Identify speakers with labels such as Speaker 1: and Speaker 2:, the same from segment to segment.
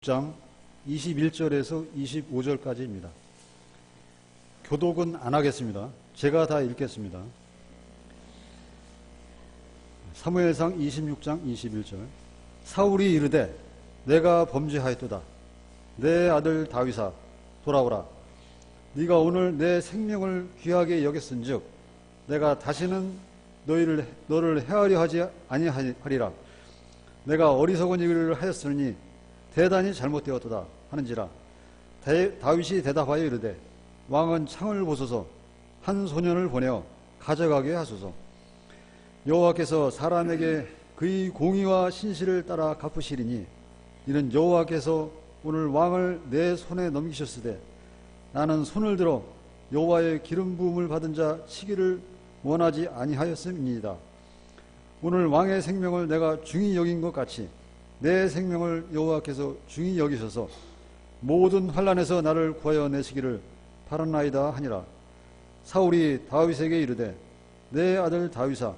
Speaker 1: 장 21절에서 25절까지입니다. 교독은 안 하겠습니다. 제가 다 읽겠습니다. 사무엘상 26장 21절. 사울이 이르되 내가 범죄하였도다. 내 아들 다윗아 돌아오라. 네가 오늘 내 생명을 귀하게 여겼은즉 내가 다시는 너를 헤아려 하지 아니하리라. 내가 어리석은 일을 하였으니 대단히 잘못되었도다 하는지라. 다윗이 대답하여 이르되 왕은 창을 보소서. 한 소년을 보내어 가져가게 하소서. 여호와께서 사람에게 그의 공의와 신실을 따라 갚으시리니 이는 여호와께서 오늘 왕을 내 손에 넘기셨으되 나는 손을 들어 여호와의 기름 부음을 받은 자 치기를 원하지 아니하였음이니이다. 오늘 왕의 생명을 내가 중히 여긴 것 같이 내 생명을 여호와께서 중히 여기셔서 모든 환난에서 나를 구하여 내시기를 바라나이다 하니라. 사울이 다윗에게 이르되 내 아들 다윗아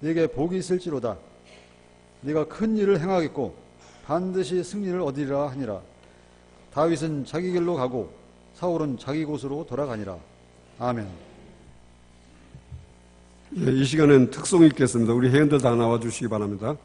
Speaker 1: 네게 복이 있을지로다. 네가 큰 일을 행하겠고 반드시 승리를 얻으리라 하니라. 다윗은 자기 길로 가고 사울은 자기 곳으로 돌아가니라. 아멘.
Speaker 2: 예, 이 시간엔 특송이 있겠습니다. 우리 회원들 다 나와주시기 바랍니다.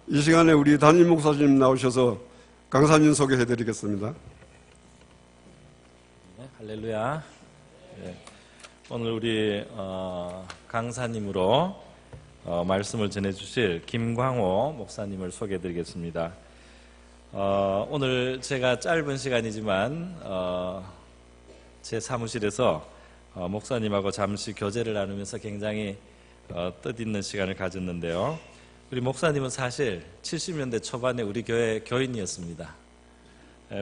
Speaker 2: 이 시간에 우리 담임 목사님 나오셔서 강사님 소개해드리겠습니다.
Speaker 3: 네, 할렐루야. 네, 오늘 우리 강사님으로 말씀을 전해주실 김광호 목사님을 소개해드리겠습니다. 오늘 제가 짧은 시간이지만 제 사무실에서 목사님하고 잠시 교제를 나누면서 굉장히 뜻있는 시간을 가졌는데요. 우리 목사님은 사실 70년대 초반에 우리 교회 교인이었습니다.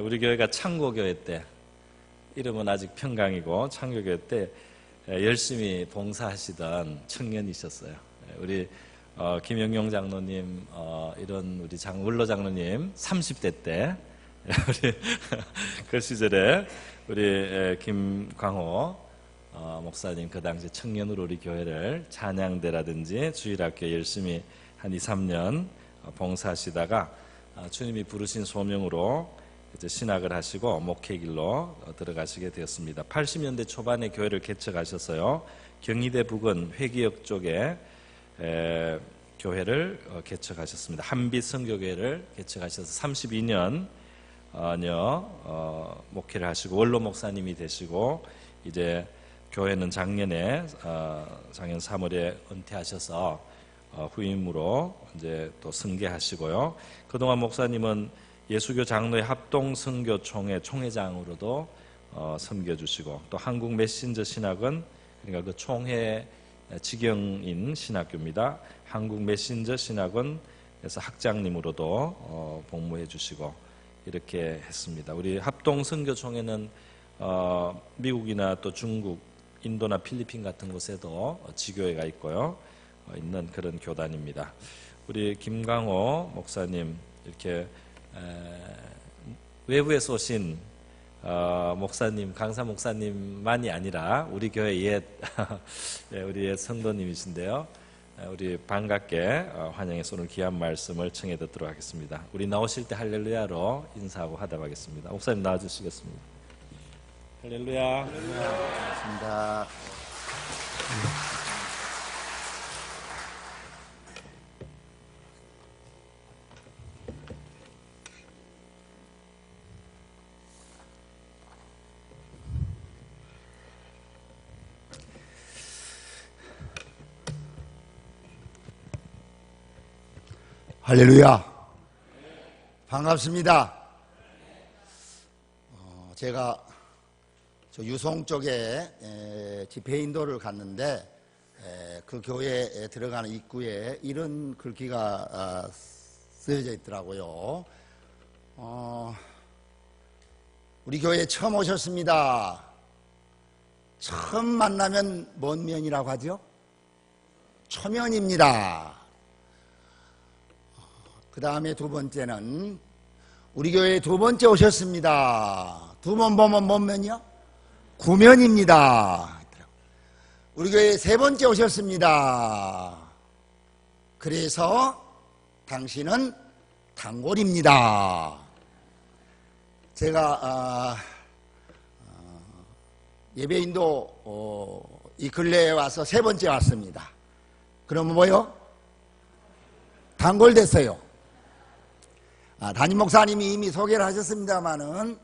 Speaker 3: 우리 교회가 창고교회 때, 이름은 아직 평강이고 창고교회 때 열심히 봉사하시던 청년이셨어요. 우리 김영용 장로님, 이런 우리 원로 장로님 30대 때 우리 그 시절에 우리 김광호 목사님 그 당시 청년으로 우리 교회를 찬양대라든지 주일학교에 열심히 한 2, 3년 봉사하시다가 주님이 부르신 소명으로 이제 신학을 하시고 목회 길로 들어가시게 되었습니다. 80년대 초반에 교회를 개척하셨어요. 경희대 부근 회기역 쪽에 교회를 개척하셨습니다. 한빛 선교교회를 개척하셔서 32년여 목회를 하시고 원로 목사님이 되시고, 이제 교회는 작년 3월에 은퇴하셔서 후임으로 이제 또 승계하시고요. 그동안 목사님은 예수교 장로회 합동선교총회 총회장으로도 섬겨주시고, 또 한국 메신저 신학은, 그러니까 그 총회 직영인 신학교입니다. 한국 메신저 신학원에서 학장님으로도 복무해 주시고 이렇게 했습니다. 우리 합동선교총회는 미국이나 또 중국, 인도나 필리핀 같은 곳에도 지교회가 있고요. 있는 그런 교단입니다. 우리 김광호 목사님, 이렇게 외부에서 오신 목사님, 강사 목사님만이 아니라 우리 교회 옛 우리 옛 성도님이신데요. 우리 반갑게 환영해서 오늘 귀한 말씀을 청해 듣도록 하겠습니다. 우리 나오실 때 할렐루야로 인사하고 하도록 하겠습니다. 목사님 나와주시겠습니다. 할렐루야.
Speaker 4: 반갑습니다. 할렐루야. 반갑습니다. 제가 저 유송 쪽에 집회 인도를 갔는데 그 교회에 들어가는 입구에 이런 글귀가 쓰여져 있더라고요. 우리 교회에 처음 오셨습니다. 처음 만나면 뭔 면이라고 하죠? 초면입니다. 그 다음에 두 번째는 우리 교회에 두 번째 오셨습니다. 두 번 보면 뭔 면이요? 구면입니다. 우리 교회에 세 번째 오셨습니다. 그래서 당신은 단골입니다. 제가 예배인도 이 근래에 와서 세 번째 왔습니다. 그러면 뭐요? 단골 됐어요. 담임 목사님이 이미 소개를 하셨습니다마는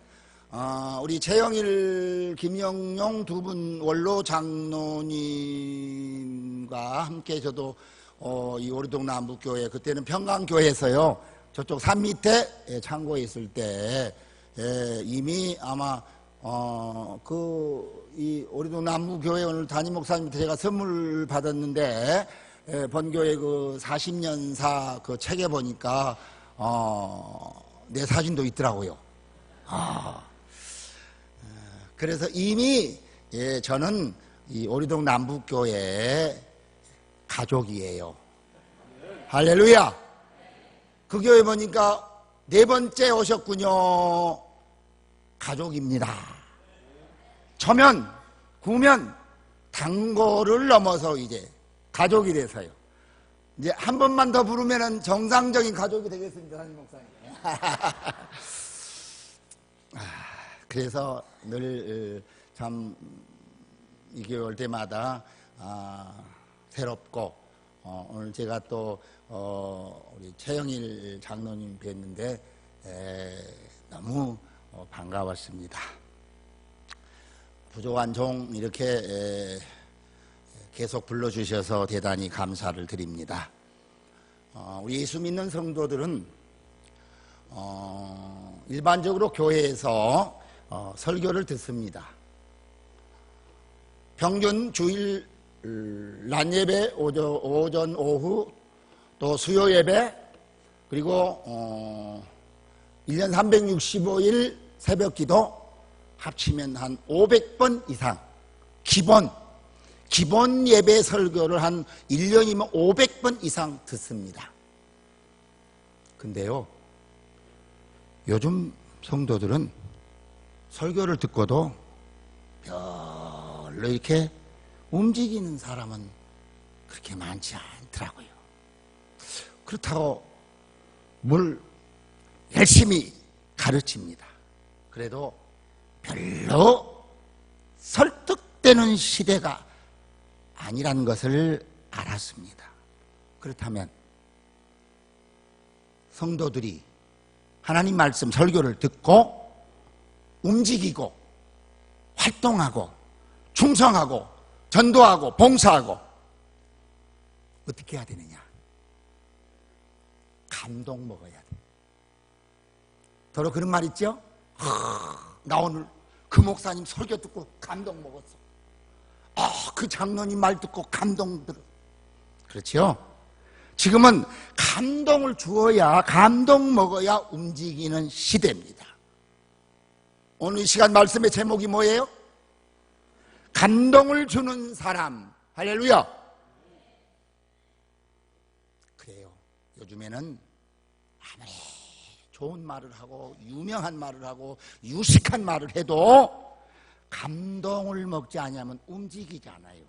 Speaker 4: 우리 최영일, 김영용 두 분 원로 장로님과 함께 저도 이 오리동 남북교회, 그때는 평강교회에서요, 저쪽 산 밑에 창고에 있을 때 이미 아마 이 오리동 남북교회 오늘 담임 목사님한테 제가 선물 받았는데, 본교회 그 40년사 그 책에 보니까 내 사진도 있더라고요. 그래서 이미 저는 이 오리동 남북교회 가족이에요. 할렐루야. 그 교회 보니까 네 번째 오셨군요. 가족입니다. 초면, 구면, 단골을 넘어서 이제 가족이 돼서요. 이제 한 번만 더 부르면은 정상적인 가족이 되겠습니다, 담임 목사님. 그래서 늘 참 이 교회 올 때마다 새롭고, 오늘 제가 또 우리 최영일 장로님 뵀는데 너무 반가웠습니다. 부족한 종 이렇게 계속 불러주셔서 대단히 감사를 드립니다. 우리 예수 믿는 성도들은 일반적으로 교회에서 설교를 듣습니다. 평균 주일 낮 예배, 오전, 오후, 또 수요 예배, 그리고 1년 365일 새벽 기도 합치면 한 500번 이상 기본 예배 설교를 한 1년이면 500번 이상 듣습니다. 근데요, 요즘 성도들은 설교를 듣고도 별로 이렇게 움직이는 사람은 그렇게 많지 않더라고요. 그렇다고 뭘 열심히 가르칩니다. 그래도 별로 설득되는 시대가 아니라는 것을 알았습니다. 그렇다면 성도들이 하나님 말씀 설교를 듣고 움직이고 활동하고 충성하고 전도하고 봉사하고 어떻게 해야 되느냐? 감동 먹어야 돼. 더러 그런 말 있죠? 나 오늘 그 목사님 설교 듣고 감동 먹었어. 그 장로님 말 듣고 감동 들어. 그렇죠? 지금은 감동을 주어야, 감동 먹어야 움직이는 시대입니다. 오늘 이 시간 말씀의 제목이 뭐예요? 감동을 주는 사람. 할렐루야. 그래요. 요즘에는 아무리 좋은 말을 하고 유명한 말을 하고 유식한 말을 해도 감동을 먹지 않으면 움직이지 않아요.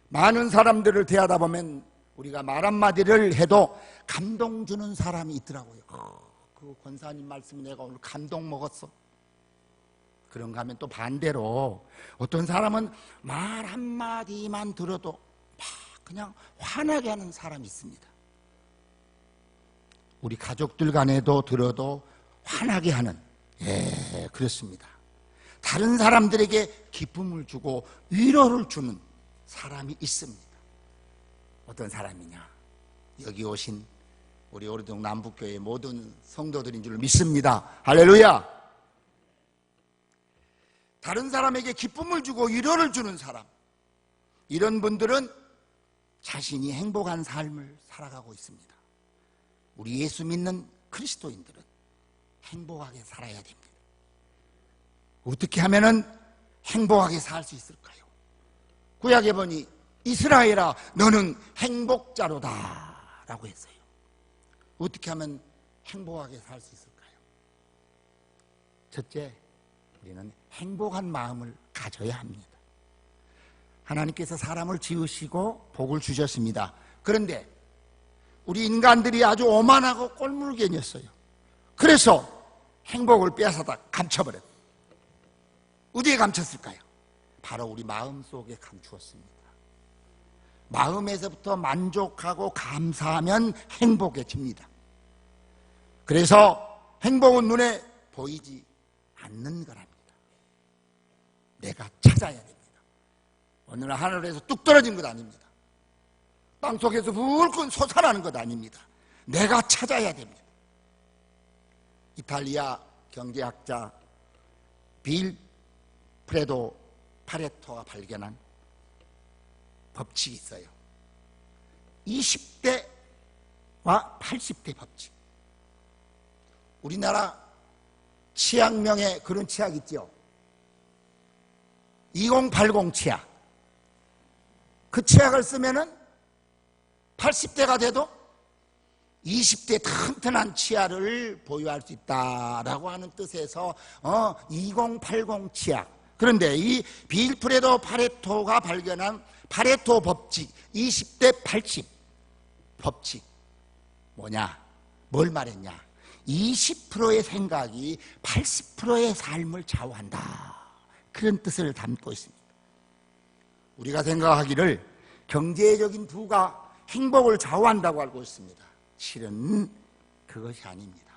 Speaker 4: 많은 사람들을 대하다 보면 우리가 말 한마디를 해도 감동 주는 사람이 있더라고요. 그 권사님 말씀이 내가 오늘 감동 먹었어. 그런가 하면 또 반대로 어떤 사람은 말 한마디만 들어도 막 그냥 화나게 하는 사람이 있습니다. 우리 가족들 간에도 들어도 화나게 하는, 그렇습니다. 다른 사람들에게 기쁨을 주고 위로를 주는 사람이 있습니다. 어떤 사람이냐? 여기 오신 우리 오리동 남북교회 모든 성도들인 줄 믿습니다. 할렐루야. 다른 사람에게 기쁨을 주고 위로를 주는 사람, 이런 분들은 자신이 행복한 삶을 살아가고 있습니다. 우리 예수 믿는 그리스도인들은 행복하게 살아야 됩니다. 어떻게 하면은 행복하게 살 수 있을까요? 구약에 보니 이스라엘아 너는 행복자로다 라고 했어요. 어떻게 하면 행복하게 살 수 있을까요? 첫째, 우리는 행복한 마음을 가져야 합니다. 하나님께서 사람을 지으시고 복을 주셨습니다. 그런데 우리 인간들이 아주 오만하고 꼴물견이었어요. 그래서 행복을 빼앗아다 감춰버렸어요. 어디에 감췄을까요? 바로 우리 마음속에 감추었습니다. 마음에서부터 만족하고 감사하면 행복해집니다. 그래서 행복은 눈에 보이지 않는 거랍니다. 내가 찾아야 됩니다. 어느 날 하늘에서 뚝 떨어진 것 아닙니다. 땅속에서 불끈 솟아나는 것 아닙니다. 내가 찾아야 됩니다. 이탈리아 경제학자 빌프레도 파레토가 발견한 법칙이 있어요. 20대와 80대 법칙. 우리나라 치약명에 그런 치약 있죠. 2080 치약. 그 치약을 쓰면은 80대가 돼도 20대 튼튼한 치아를 보유할 수 있다라고 하는 뜻에서 2080 치약. 그런데 이 빌프레도 파레토가 발견한 파레토 법칙 20대 80 법칙 뭐냐? 뭘 말했냐? 20%의 생각이 80%의 삶을 좌우한다. 그런 뜻을 담고 있습니다. 우리가 생각하기를 경제적인 부가 행복을 좌우한다고 알고 있습니다. 실은 그것이 아닙니다.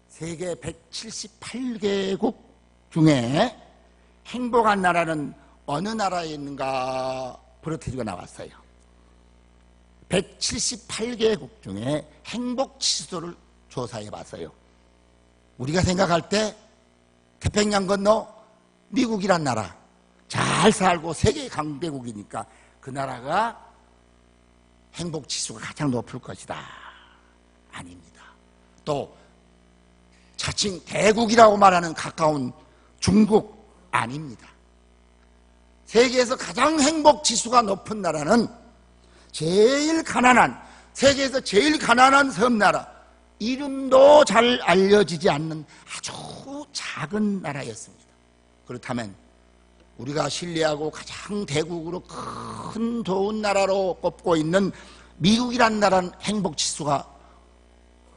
Speaker 4: 세계 178개국 중에 행복한 나라는 어느 나라에 있는가 부러뜨리고 나왔어요. 178개국 중에 행복 지수를 조사해 봤어요. 우리가 생각할 때 태평양 건너 미국이란 나라 잘 살고 세계 강대국이니까 그 나라가 행복 지수가 가장 높을 것이다. 아닙니다. 또 자칭 대국이라고 말하는 가까운 중국 아닙니다. 세계에서 가장 행복 지수가 높은 나라는 제일 가난한, 세계에서 제일 가난한 섬나라, 이름도 잘 알려지지 않는 아주 작은 나라였습니다. 그렇다면 우리가 신뢰하고 가장 대국으로 큰 좋은 나라로 꼽고 있는 미국이란 나라는 행복지수가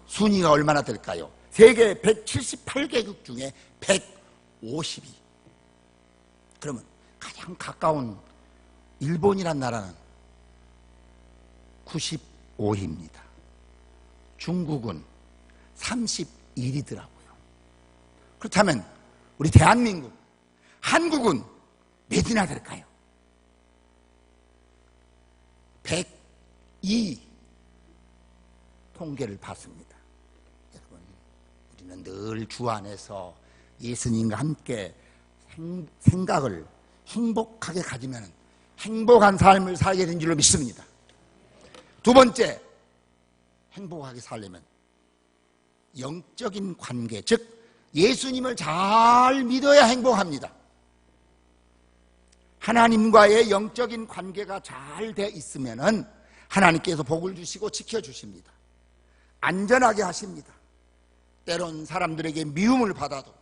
Speaker 4: 순위가 얼마나 될까요? 세계 178개국 중에 150위. 그러면 가장 가까운 일본이란 나라는 95위입니다. 중국은 31위더라고요. 그렇다면 우리 대한민국, 한국은 몇이나 될까요? 102 통계를 봤습니다. 여러분, 우리는 늘 주 안에서 예수님과 함께 생각을 행복하게 가지면 행복한 삶을 살게 된 줄로 믿습니다. 두 번째, 행복하게 살려면 영적인 관계, 즉 예수님을 잘 믿어야 행복합니다. 하나님과의 영적인 관계가 잘 돼 있으면 하나님께서 복을 주시고 지켜주십니다. 안전하게 하십니다. 때론 사람들에게 미움을 받아도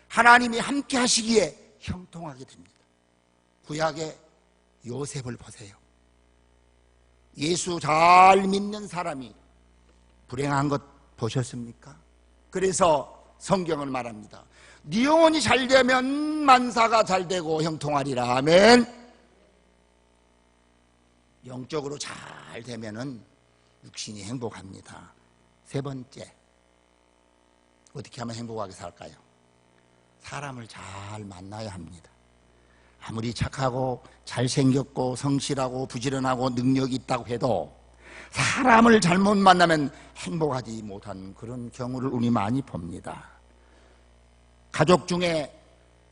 Speaker 4: 하나님이 함께 하시기에 형통하게 됩니다. 구약의 요셉을 보세요. 예수 잘 믿는 사람이 불행한 것 보셨습니까? 그래서 성경은 말합니다. 네 영혼이 잘 되면 만사가 잘 되고 형통하리라. 아멘. 영적으로 잘 되면은 육신이 행복합니다. 세 번째, 어떻게 하면 행복하게 살까요? 사람을 잘 만나야 합니다. 아무리 착하고 잘생겼고 성실하고 부지런하고 능력이 있다고 해도 사람을 잘못 만나면 행복하지 못한 그런 경우를 우리 많이 봅니다. 가족 중에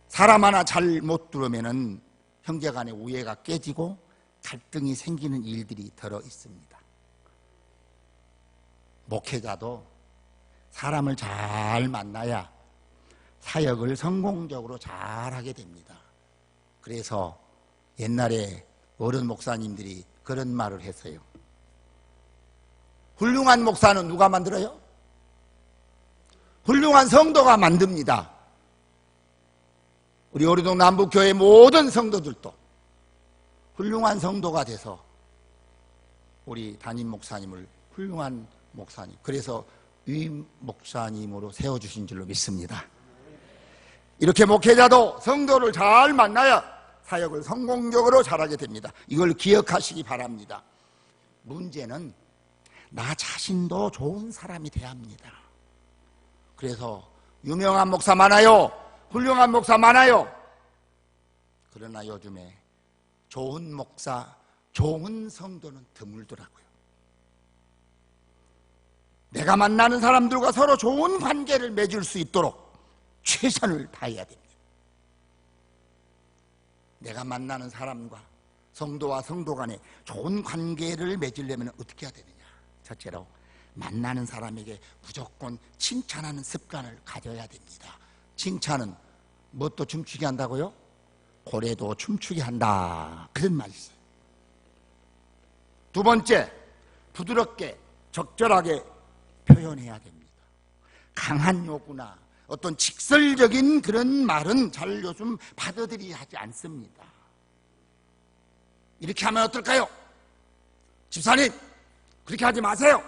Speaker 4: 사람 하나 잘 못 들으면은 형제간의 우애가 깨지고 갈등이 생기는 일들이 들어 있습니다. 목회자도 사람을 잘 만나야 사역을 성공적으로 잘하게 됩니다. 그래서 옛날에 어른 목사님들이 그런 말을 했어요. 훌륭한 목사는 누가 만들어요? 훌륭한 성도가 만듭니다. 우리 오리동 남북교회 모든 성도들도 훌륭한 성도가 돼서 우리 담임 목사님을 훌륭한 목사님, 그래서 위 목사님으로 세워주신 줄로 믿습니다. 이렇게 목회자도 성도를 잘 만나야 사역을 성공적으로 잘하게 됩니다. 이걸 기억하시기 바랍니다. 문제는 나 자신도 좋은 사람이 돼야 합니다. 그래서 유명한 목사 많아요. 훌륭한 목사 많아요. 그러나 요즘에 좋은 목사, 좋은 성도는 드물더라고요. 내가 만나는 사람들과 서로 좋은 관계를 맺을 수 있도록 최선을 다해야 됩니다. 내가 만나는 사람과 성도와 성도 간에 좋은 관계를 맺으려면 어떻게 해야 되느냐? 첫째로 만나는 사람에게 무조건 칭찬하는 습관을 가져야 됩니다. 칭찬은 뭣도 춤추게 한다고요? 고래도 춤추게 한다, 그런 말이 있어요. 두 번째, 부드럽게 적절하게 표현해야 됩니다. 강한 요구나 어떤 직설적인 그런 말은 잘 요즘 받아들이지 하지 않습니다. 이렇게 하면 어떨까요? 집사님, 그렇게 하지 마세요.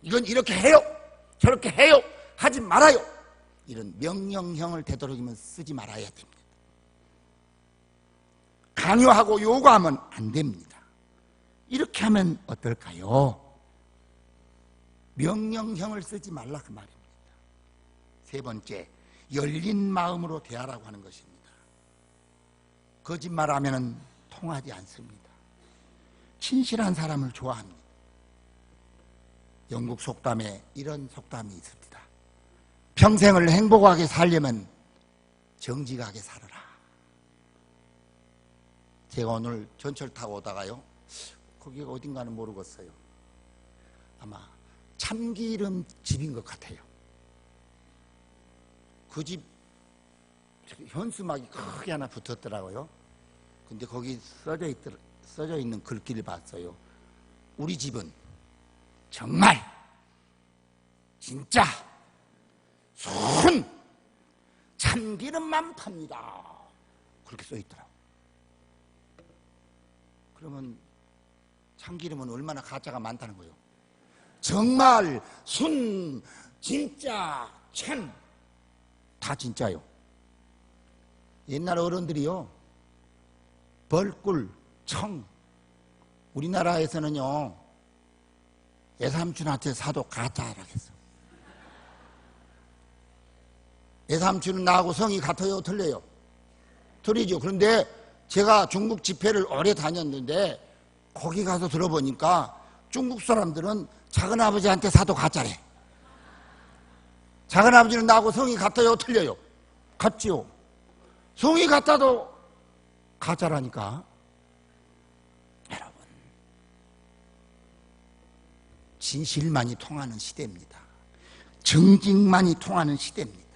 Speaker 4: 이건 이렇게 해요. 저렇게 해요. 하지 말아요. 이런 명령형을 되도록이면 쓰지 말아야 됩니다. 강요하고 요구하면 안 됩니다. 이렇게 하면 어떨까요? 명령형을 쓰지 말라 그 말입니다. 세 번째, 열린 마음으로 대하라고 하는 것입니다. 거짓말하면 통하지 않습니다. 진실한 사람을 좋아합니다. 영국 속담에 이런 속담이 있습니다. 평생을 행복하게 살려면 정직하게 살아라. 제가 오늘 전철 타고 오다가요, 거기가 어딘가는 모르겠어요. 아마 참기름 집인 것 같아요. 그 집 현수막이 크게 하나 붙었더라고요. 근데 거기 써져 있는 글귀를 봤어요. 우리 집은 정말 진짜 순 참기름만 팝니다. 그렇게 써 있더라고요. 그러면 참기름은 얼마나 가짜가 많다는 거예요. 정말 순 진짜 참 다 진짜요. 옛날 어른들이요, 벌꿀, 청, 우리나라에서는요 애삼촌한테 사도 가짜라고 했어. 애삼촌은 나하고 성이 같아요, 틀려요? 틀리죠. 그런데 제가 중국 집회를 오래 다녔는데 거기 가서 들어보니까 중국 사람들은 작은아버지한테 사도 가짜래. 작은아버지는 나하고 성이 같아요, 틀려요? 같지요. 성이 같아도 가짜라니까. 여러분, 진실만이 통하는 시대입니다. 정직만이 통하는 시대입니다.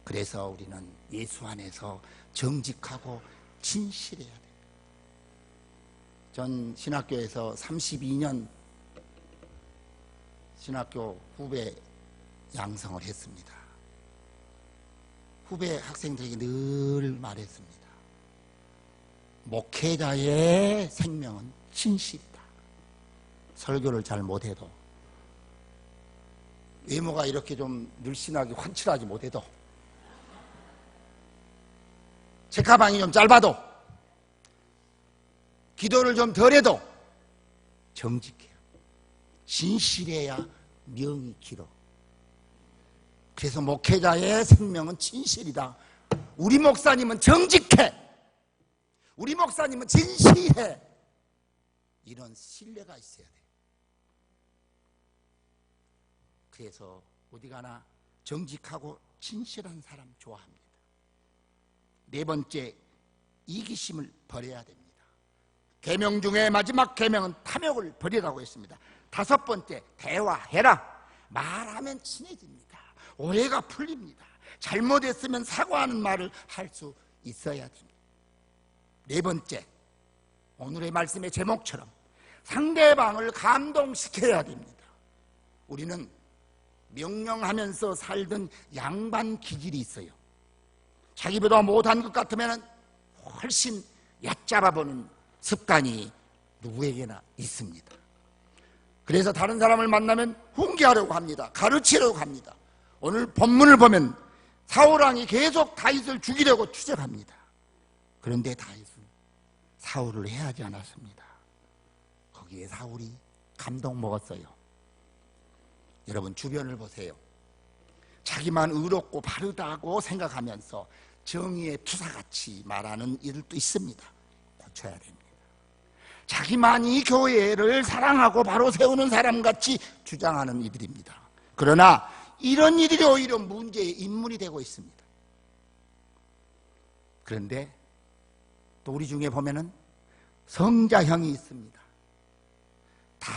Speaker 4: 그래서 우리는 예수 안에서 정직하고 진실해야 돼요. 전 신학교에서 32년 신학교 후배 양성을 했습니다. 후배 학생들에게 늘 말했습니다. 목회자의 생명은 진실이다. 설교를 잘 못해도, 외모가 이렇게 좀 늘씬하게 환칠하지 못해도, 책가방이 좀 짧아도, 기도를 좀 덜해도 정직해요. 진실해야 명이 길어. 그래서 목회자의 생명은 진실이다. 우리 목사님은 정직해. 우리 목사님은 진실해. 이런 신뢰가 있어야 돼. 그래서 어디 가나 정직하고 진실한 사람 좋아합니다. 네 번째, 이기심을 버려야 됩니다. 계명 중에 마지막 계명은 탐욕을 버리라고 했습니다. 다섯 번째, 대화해라. 말하면 친해집니다. 오해가 풀립니다. 잘못했으면 사과하는 말을 할 수 있어야 됩니다. 네 번째, 오늘의 말씀의 제목처럼 상대방을 감동시켜야 됩니다. 우리는 명령하면서 살던 양반 기질이 있어요. 자기보다 못한 것 같으면 훨씬 얕잡아보는 습관이 누구에게나 있습니다. 그래서 다른 사람을 만나면 훈계하려고 합니다. 가르치려고 합니다. 오늘 본문을 보면 사울왕이 계속 다윗을 죽이려고 추적합니다. 그런데 다윗은 사울을 해하지 않았습니다. 거기에 사울이 감동 먹었어요. 여러분, 주변을 보세요. 자기만 의롭고 바르다고 생각하면서 정의의 투사같이 말하는 이들도 있습니다. 고쳐야 됩니다. 자기만이 교회를 사랑하고 바로 세우는 사람같이 주장하는 이들입니다. 그러나 이런 이들이 오히려 문제의 인물이 되고 있습니다. 그런데 또 우리 중에 보면은 성자형이 있습니다. 다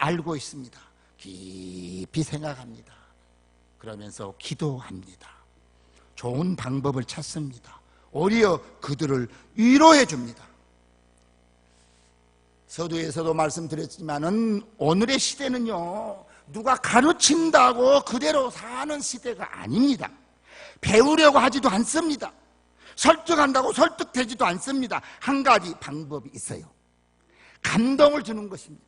Speaker 4: 알고 있습니다. 깊이 생각합니다. 그러면서 기도합니다. 좋은 방법을 찾습니다. 오히려 그들을 위로해 줍니다. 서두에서도 말씀드렸지만은 오늘의 시대는요, 누가 가르친다고 그대로 사는 시대가 아닙니다. 배우려고 하지도 않습니다. 설득한다고 설득되지도 않습니다. 한 가지 방법이 있어요. 감동을 주는 것입니다.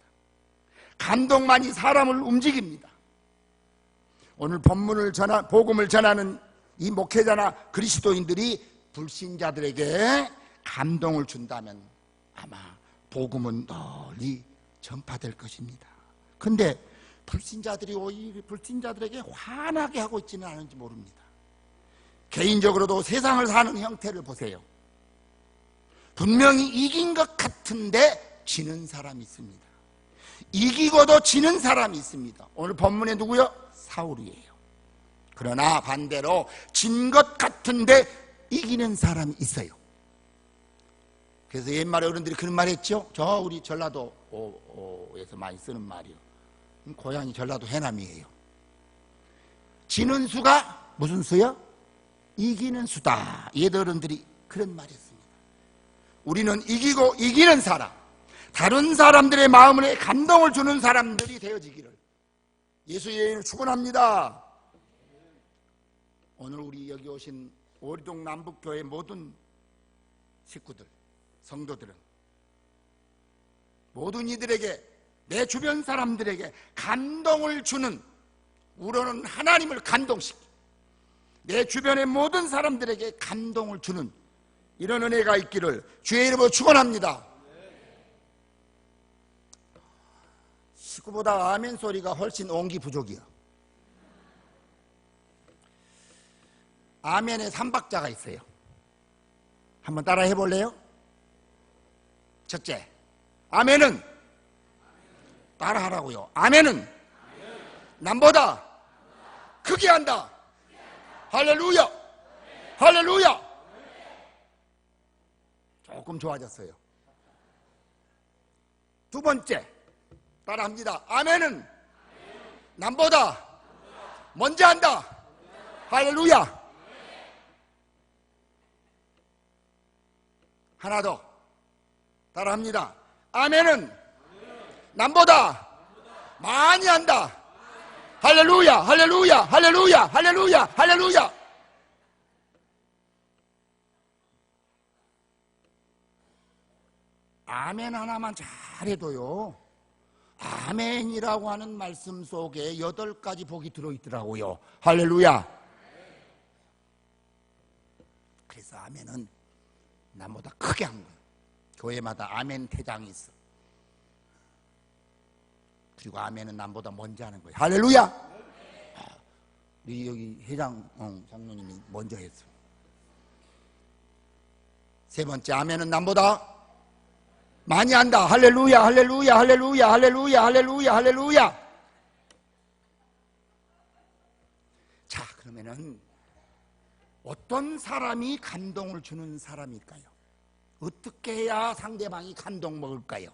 Speaker 4: 감동만이 사람을 움직입니다. 오늘 복음을 전하는 이 목회자나 그리스도인들이 불신자들에게 감동을 준다면 아마 복음은 널리 전파될 것입니다. 그런데 불신자들이 오히려 불신자들에게 화나게 하고 있지는 않은지 모릅니다. 개인적으로도 세상을 사는 형태를 보세요. 분명히 이긴 것 같은데 지는 사람이 있습니다. 이기고도 지는 사람이 있습니다. 오늘 본문에 누구요? 사울이에요. 그러나 반대로 진 것 같은데 이기는 사람이 있어요. 그래서 옛말에 어른들이 그런 말 했죠. 저 우리 전라도에서 많이 쓰는 말이요. 고향이 전라도 해남이에요. 지는 수가 무슨 수요? 이기는 수다. 옛 어른들이 그런 말 했습니다. 우리는 이기고 이기는 사람, 다른 사람들의 마음에 감동을 주는 사람들이 되어지기를 예수의 이름으로 축원합니다. 오늘 우리 여기 오신 오리동 남북교회 모든 식구들, 성도들은 모든 이들에게, 내 주변 사람들에게 감동을 주는, 우러는 하나님을 감동시키, 내 주변의 모든 사람들에게 감동을 주는 이런 은혜가 있기를 주의 이름으로 축원합니다. 식구보다 아멘 소리가 훨씬 온기 부족이야. 아멘의 3박자가 있어요. 한번 따라 해볼래요? 첫째, 아멘은 따라하라고요. 아멘은 남보다 크게 한다. 할렐루야, 할렐루야. 조금 좋아졌어요. 두 번째, 따라합니다. 아멘은 남보다 먼저 한다. 할렐루야. 하나 더 따라합니다. 아멘은 남보다 많이 한다. 할렐루야, 할렐루야, 할렐루야, 할렐루야, 할렐루야. 아멘 하나만 잘해도요, 아멘이라고 하는 말씀 속에 8가지 복이 들어있더라고요. 할렐루야. 그래서 아멘은 남보다 크게 한 거예요. 교회마다 아멘 대장이 있어. 그리고 아멘은 남보다 먼저 하는 거예요. 할렐루야. 우리 여기 회장 장로님이 먼저 했어. 세 번째, 아멘은 남보다 많이 한다. 할렐루야, 할렐루야, 할렐루야, 할렐루야, 할렐루야, 할렐루야. 자, 그러면은 어떤 사람이 감동을 주는 사람일까요? 어떻게 해야 상대방이 감동 먹을까요?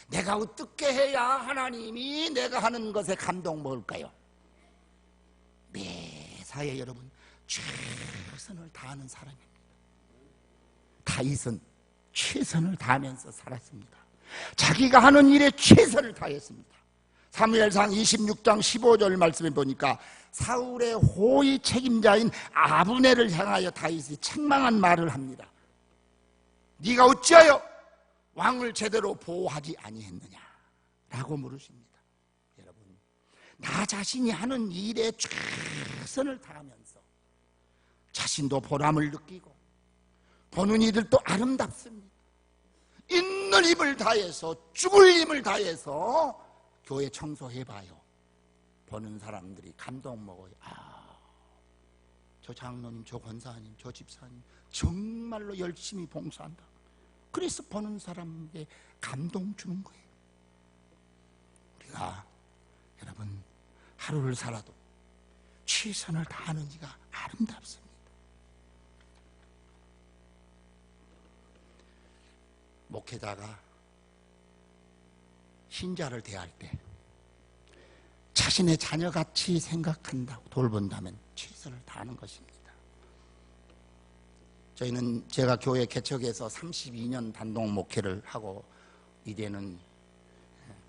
Speaker 4: 내가 어떻게 해야 하나님이 내가 하는 것에 감동 먹을까요? 매사에 여러분 최선을 다하는 사람입니다. 다윗은 최선을 다하면서 살았습니다. 자기가 하는 일에 최선을 다했습니다. 사무엘상 26장 15절 말씀에 보니까 사울의 호위 책임자인 아브넬을 향하여 다윗이 책망한 말을 합니다. 네가 어찌하여 왕을 제대로 보호하지 아니했느냐 라고 물으십니다. 여러분, 나 자신이 하는 일에 최선을 다하면서 자신도 보람을 느끼고 보는 이들도 아름답습니다. 있는 힘을 다해서, 죽을 힘을 다해서 교회 청소해봐요. 보는 사람들이 감동 먹어요. 저 장로님, 저 권사님, 저 집사님 정말로 열심히 봉사한다. 그래서 보는 사람에게 감동 주는 거예요. 우리가 여러분 하루를 살아도 최선을 다하는 이가 아름답습니다. 목회자가 신자를 대할 때 자신의 자녀같이 생각한다고 돌본다면 최선을 다하는 것입니다. 저희는 제가 교회 개척해서 32년 단독 목회를 하고 이제는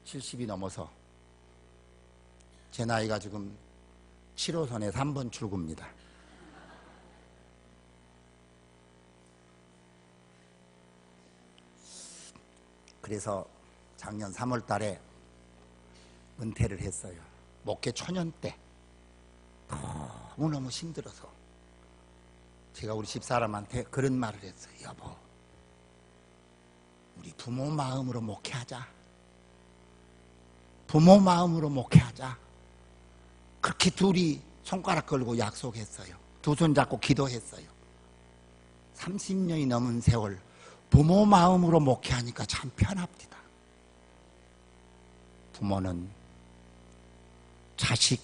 Speaker 4: 70이 넘어서 제 나이가 지금 7호선에 3번 출구입니다. 그래서 작년 3월 달에 은퇴를 했어요. 목회 초년 때 너무너무 힘들어서 제가 우리 집사람한테 그런 말을 했어요. 여보, 우리 부모 마음으로 목회하자. 부모 마음으로 목회하자. 그렇게 둘이 손가락 걸고 약속했어요. 두 손 잡고 기도했어요. 30년이 넘은 세월 부모 마음으로 목회하니까 참 편합니다. 부모는 자식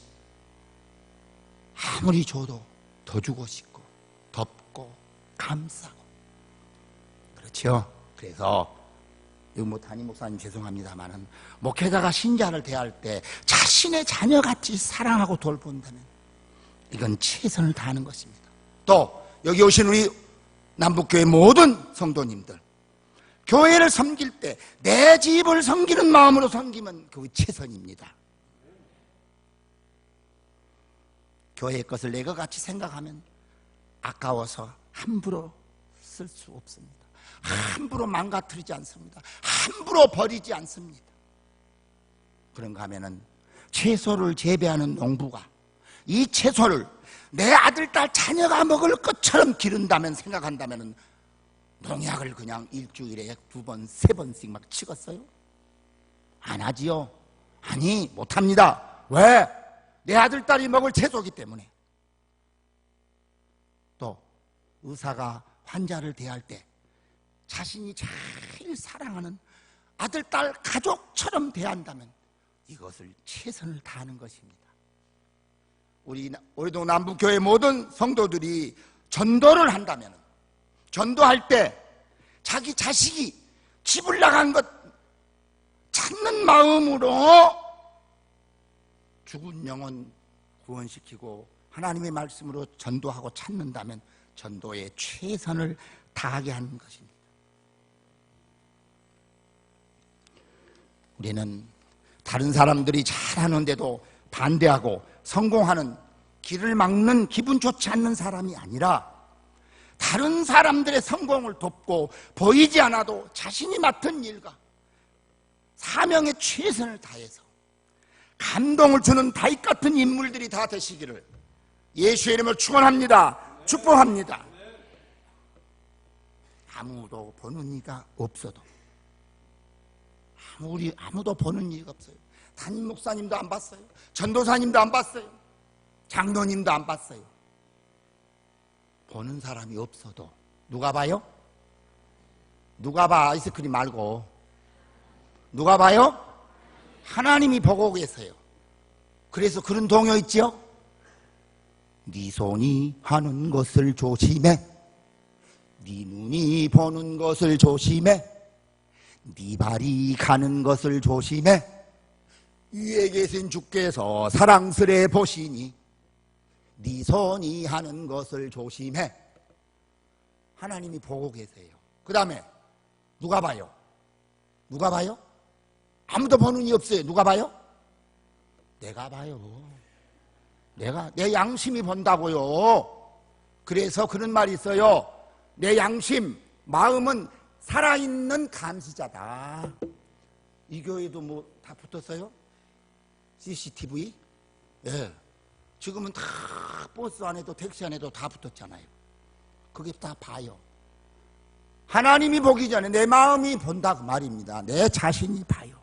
Speaker 4: 아무리 줘도 더 주고 싶고 덮고 감싸고 그렇죠. 그래서 이거 담임 목사님 죄송합니다만은 목회자가 신자를 대할 때 자신의 자녀같이 사랑하고 돌본다면 이건 최선을 다하는 것입니다. 또 여기 오신 우리 남북교회 모든 성도님들 교회를 섬길 때 내 집을 섬기는 마음으로 섬기면 그 최선입니다. 교회의 것을 내 것 같이 생각하면 아까워서 함부로 쓸 수 없습니다. 함부로 망가뜨리지 않습니다. 함부로 버리지 않습니다. 그런가 하면은 채소를 재배하는 농부가 이 채소를 내 아들, 딸, 자녀가 먹을 것처럼 기른다면 생각한다면은 농약을 그냥 일주일에 2번, 3번씩 막 치겠어요? 안 하지요? 아니, 못합니다. 왜? 내 아들, 딸이 먹을 채소이기 때문에. 또 의사가 환자를 대할 때 자신이 제일 사랑하는 아들, 딸, 가족처럼 대한다면 이것을 최선을 다하는 것입니다. 우리도 남북교회 모든 성도들이 전도를 한다면 전도할 때 자기 자식이 집을 나간 것 찾는 마음으로 죽은 영혼 구원시키고 하나님의 말씀으로 전도하고 찾는다면 전도에 최선을 다하게 하는 것입니다. 우리는 다른 사람들이 잘하는데도 반대하고 성공하는 길을 막는 기분 좋지 않는 사람이 아니라 다른 사람들의 성공을 돕고 보이지 않아도 자신이 맡은 일과 사명에 최선을 다해서 감동을 주는 다윗 같은 인물들이 다 되시기를 예수의 이름으로 축원합니다. 축복합니다. 아무도 보는 이가 없어도 아무도 보는 이가 없어요. 담임 목사님도 안 봤어요. 전도사님도 안 봤어요. 장로님도 안 봤어요. 보는 사람이 없어도 누가 봐요? 누가 봐? 아이스크림 말고 누가 봐요? 하나님이 보고 계세요. 그래서 그런 동요 있지요? 네 손이 하는 것을 조심해, 네 눈이 보는 것을 조심해, 네 발이 가는 것을 조심해, 위에 계신 주께서 사랑스레 보시니 네 손이 하는 것을 조심해. 하나님이 보고 계세요. 그 다음에 누가 봐요? 누가 봐요? 아무도 보는 이 없어요. 누가 봐요? 내가 봐요. 내 양심이 본다고요. 그래서 그런 말이 있어요. 내 양심, 마음은 살아있는 감시자다. 이 교회도 뭐 다 붙었어요? CCTV? 예. 지금은 다 버스 안에도 택시 안에도 다 붙었잖아요. 그게 다 봐요. 하나님이 보기 전에 내 마음이 본다 그 말입니다. 내 자신이 봐요.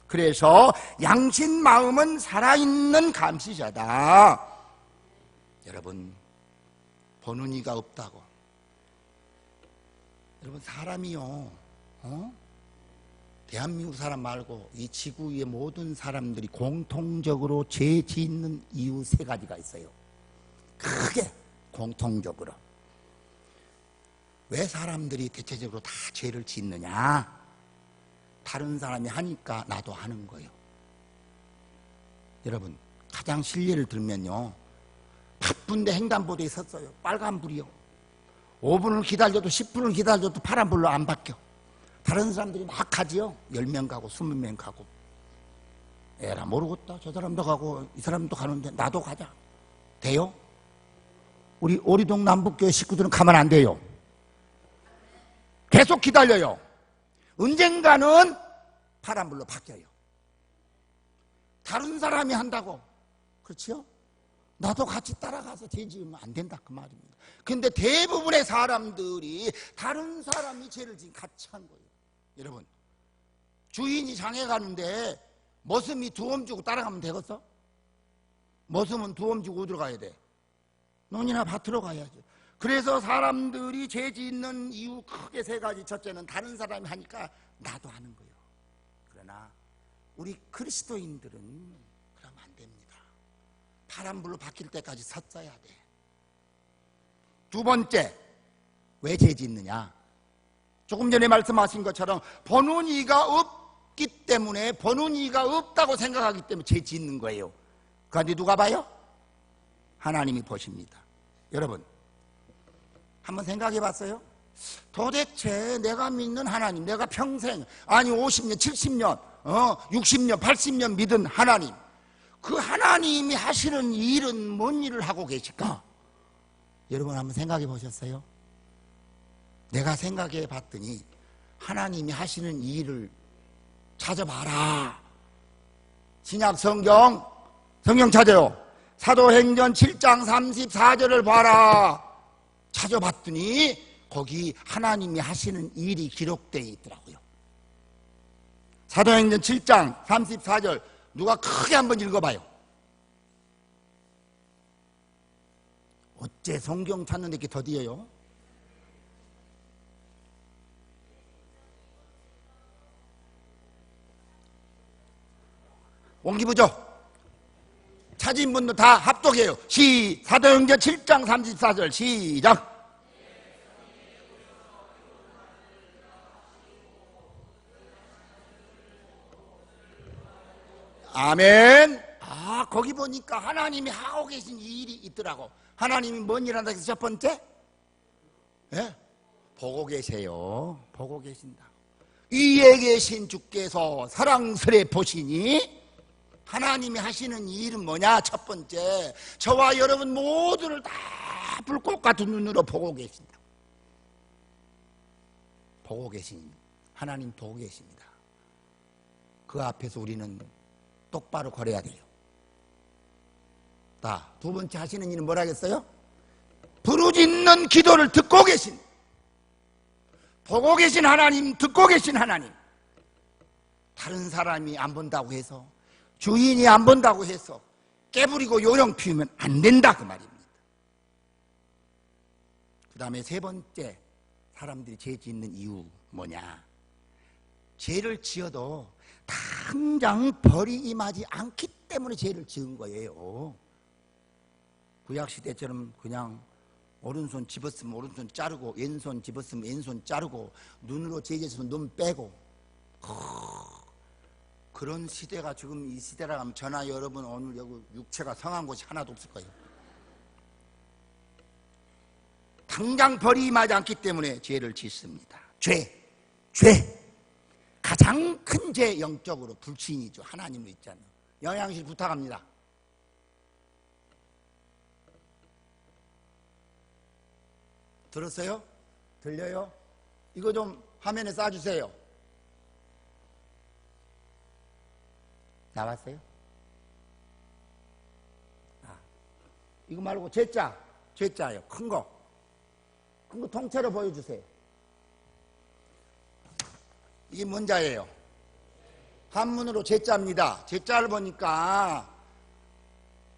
Speaker 4: 그래서 양심 마음은 살아있는 감시자다. 여러분, 보는 이가 없다고. 여러분, 사람이요, 대한민국 사람 말고 이 지구 위의 모든 사람들이 공통적으로 죄 짓는 이유 3가지가 있어요. 크게 공통적으로. 왜 사람들이 대체적으로 다 죄를 짓느냐? 다른 사람이 하니까 나도 하는 거예요. 여러분, 가장 실례를 들면요, 바쁜데 횡단보도에 섰어요. 빨간불이요. 5분을 기다려도 10분을 기다려도 파란불로 안 바뀌어. 다른 사람들이 막 가지요. 10명 가고 20명 가고. 에라 모르겠다. 저 사람도 가고 이 사람도 가는데 나도 가자. 돼요? 우리 오리동 남북교회 식구들은 가면 안 돼요. 계속 기다려요. 언젠가는 파란불로 바뀌어요. 다른 사람이 한다고. 그렇죠? 나도 같이 따라가서 죄 지으면 안 된다 그 말입니다. 근데 대부분의 사람들이 다른 사람이 죄를 지금 같이 한 거예요. 여러분, 주인이 장에 가는데 머슴이 두엄 주고 따라가면 되겠어? 머슴은 두엄 주고 어디로 가야 돼? 논이나 밭으로 가야죠. 그래서 사람들이 죄 짓는 이유 크게 3가지. 첫째는 다른 사람이 하니까 나도 하는 거예요. 그러나 우리 그리스도인들은 그러면 안 됩니다. 파란불로 바뀔 때까지 섰어야 돼. 두 번째, 왜 죄 짓느냐? 조금 전에 말씀하신 것처럼 보는 이가 없기 때문에, 보는 이가 없다고 생각하기 때문에 죄 짓는 거예요. 그런데 누가 봐요? 하나님이 보십니다. 여러분, 한번 생각해 봤어요? 도대체 내가 믿는 하나님, 내가 평생, 아니 50년, 70년, 60년, 80년 믿은 하나님, 그 하나님이 하시는 일은 뭔 일을 하고 계실까? 여러분 한번 생각해 보셨어요? 내가 생각해 봤더니 하나님이 하시는 일을 찾아봐라. 신약 성경 찾아요. 사도행전 7장 34절을 봐라. 찾아봤더니 거기 하나님이 하시는 일이 기록되어 있더라고요. 사도행전 7장 34절 누가 크게 한번 읽어봐요. 어째 성경 찾는데 이렇게 더디어요? 원기부죠? 찾은 분도 다 합독해요. 사도행전 7장 34절 시작. 아멘. 거기 보니까 하나님이 하고 계신 일이 있더라고. 하나님이 뭔 일 한다 해서 첫 번째? 예? 보고 계세요. 보고 계신다. 위에 계신 주께서 사랑스레 보시니 하나님이 하시는 일은 뭐냐? 첫 번째, 저와 여러분 모두를 다 불꽃 같은 눈으로 보고 계신다. 보고 계신 하나님 보고 계십니다. 그 앞에서 우리는 똑바로 걸어야 돼요. 두 번째 하시는 일은 뭐라겠어요? 부르짖는 기도를 듣고 계신, 보고 계신 하나님, 듣고 계신 하나님. 다른 사람이 안 본다고 해서, 주인이 안 본다고 해서 깨부리고 요령 피우면 안 된다 그 말입니다. 그 다음에 세 번째, 사람들이 죄 짓는 이유 뭐냐? 죄를 지어도 당장 벌이 임하지 않기 때문에 죄를 지은 거예요. 구약시대처럼 그냥 오른손 집었으면 오른손 자르고, 왼손 집었으면 왼손 자르고, 눈으로 제재해서 눈 빼고, 그런 시대가 지금 이 시대라 하면 저나 여러분 오늘 여기 육체가 성한 곳이 하나도 없을 거예요. 당장 벌이 임하지 않기 때문에 죄를 짓습니다. 죄 가장 큰 죄, 영적으로 불신이죠. 하나님을 있잖아요. 영양실 부탁합니다. 들었어요? 들려요? 이거 좀 화면에 쏴주세요. 나왔어요? 이거 말고 죄자요. 큰 거 통째로 보여주세요. 이게 뭔 자예요? 한문으로 죄자입니다. 죄자를 보니까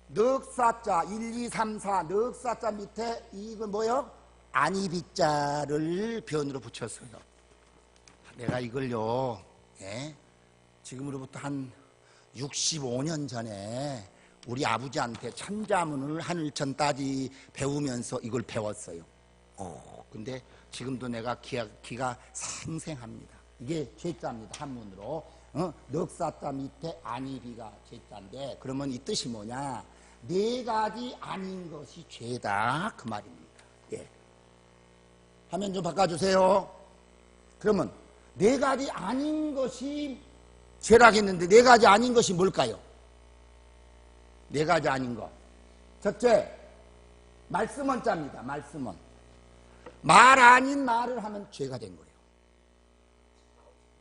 Speaker 4: 넉사자 1, 2, 3, 4 넉사자 밑에 이건 뭐예요? 안이비자를 변으로 붙였어요. 내가 이걸요, 지금으로부터 한 65년 전에 우리 아버지한테 천자문을 하늘천 따지 배우면서 이걸 배웠어요. 근데 지금도 내가 기가 생생합니다. 이게 죄자입니다. 한문으로. 넉사자 밑에 안이비가 죄자인데, 그러면 이 뜻이 뭐냐? 네 가지 아닌 것이 죄다 그 말입니다. 화면 좀 바꿔주세요. 그러면 네 가지 아닌 것이 죄라겠는데, 네 가지 아닌 것이 뭘까요? 네 가지 아닌 것. 첫째, 말씀은 자입니다. 말씀은. 말 아닌 말을 하면 죄가 된 거예요.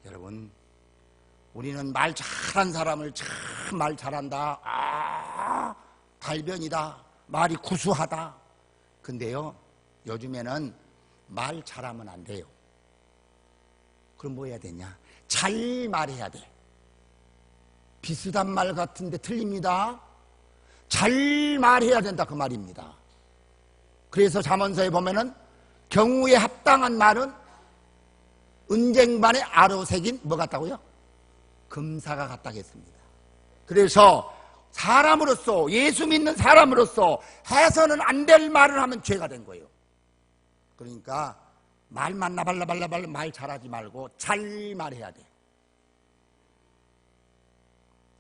Speaker 4: 여러분, 우리는 말 잘한 사람을 참 말 잘한다, 달변이다, 말이 구수하다. 근데요, 요즘에는 말 잘하면 안 돼요. 그럼 뭐 해야 되냐? 잘 말해야 돼. 비슷한 말 같은데 틀립니다. 잘 말해야 된다 그 말입니다. 그래서 잠언서에 보면은 경우에 합당한 말은 은쟁반에 아로 새긴 뭐 같다고요? 금사가 같다겠습니다. 그래서 사람으로서, 예수 믿는 사람으로서 해서는 안 될 말을 하면 죄가 된 거예요. 그러니까 말만 나발라발라발라 말 잘하지 말고 잘 말해야 돼.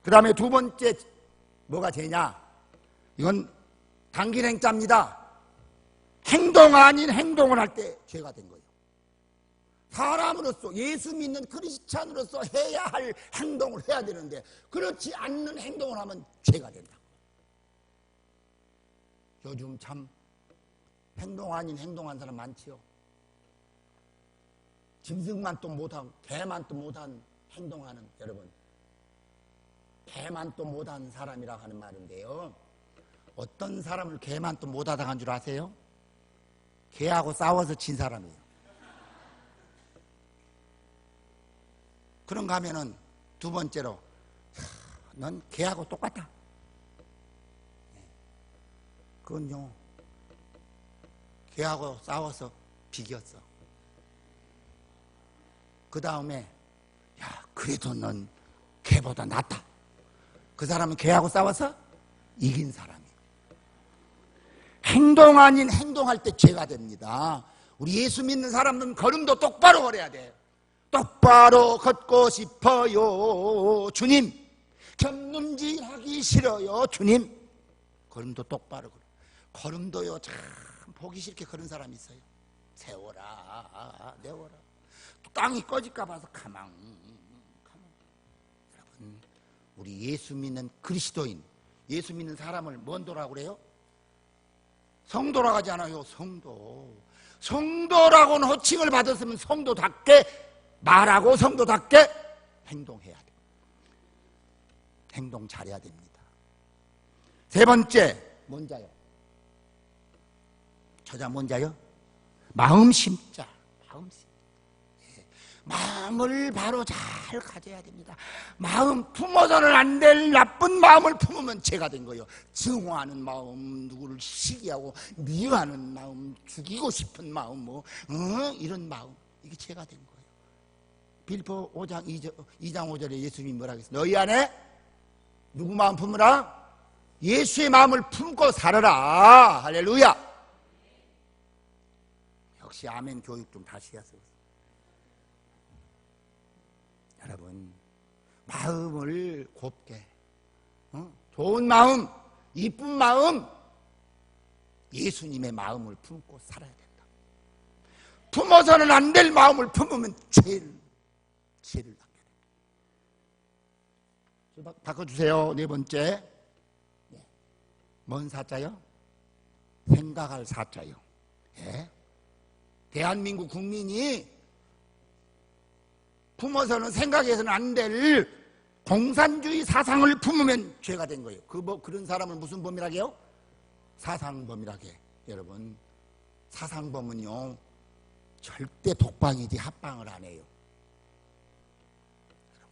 Speaker 4: 그 다음에 두 번째 뭐가 죄냐? 이건 당길행자입니다. 행동 아닌 행동을 할 때 죄가 된 거예요. 사람으로서, 예수 믿는 크리스찬으로서 해야 할 행동을 해야 되는데 그렇지 않는 행동을 하면 죄가 된다. 요즘 참 행동 아닌 행동한 사람 많지요. 짐승만 또 못하고 개만 또 못한 행동하는, 여러분, 개만 또 못한 사람이라고 하는 말인데요, 어떤 사람을 개만 또 못하다 한 줄 아세요? 개하고 싸워서 진 사람이에요. 그런가 하면은 두 번째로, 넌 개하고 똑같다. 그건요, 개하고 싸워서 비겼어. 그 다음에, 야, 그래도 넌 개보다 낫다. 그 사람은 개하고 싸워서 이긴 사람이에요. 행동 아닌 행동할 때 죄가 됩니다. 우리 예수 믿는 사람은 걸음도 똑바로 걸어야 돼요. 똑바로 걷고 싶어요, 주님. 곁눈질하기 싫어요, 주님. 걸음도 똑바로 걸어. 걸음도요, 참 보기 싫게 걸은 사람이 있어요. 세워라, 내워라. 땅이 꺼질까 봐서 가망. 여러분, 우리 예수 믿는 그리스도인, 예수 믿는 사람을 뭔 도라고 그래요? 성도라고 하지 않아요. 성도. 성도라고는 호칭을 받았으면 성도답게 말하고 성도답게 행동해야 돼. 행동 잘해야 됩니다. 세 번째, 뭔자요? 저자 뭔자요? 마음 심자. 마음 심자. 마음을 바로 잘 가져야 됩니다. 마음 품어서는 안 될 나쁜 마음을 품으면 죄가 된 거예요. 증오하는 마음, 누구를 시기하고 미워하는 마음, 죽이고 싶은 마음, 이런 마음, 이게 죄가 된 거예요. 빌보 5장 2장 5절에 예수님이 뭐라고 했어요? 너희 안에 누구 마음 품으라? 예수의 마음을 품고 살아라. 할렐루야. 역시 아멘 교육 좀 다시 해서. 여러분, 마음을 곱게, 좋은 마음, 이쁜 마음, 예수님의 마음을 품고 살아야 된다. 품어서는 안 될 마음을 품으면 죄를 받게 됩니다. 바꿔주세요. 네 번째, 뭔 사자요? 생각할 사자요. 예? 대한민국 국민이 품어서는 생각해서는 안 될 공산주의 사상을 품으면 죄가 된 거예요. 그런 사람을 무슨 범이라고 해요? 사상범이라고 해요. 여러분, 사상범은요, 절대 독방이지 합방을 안 해요.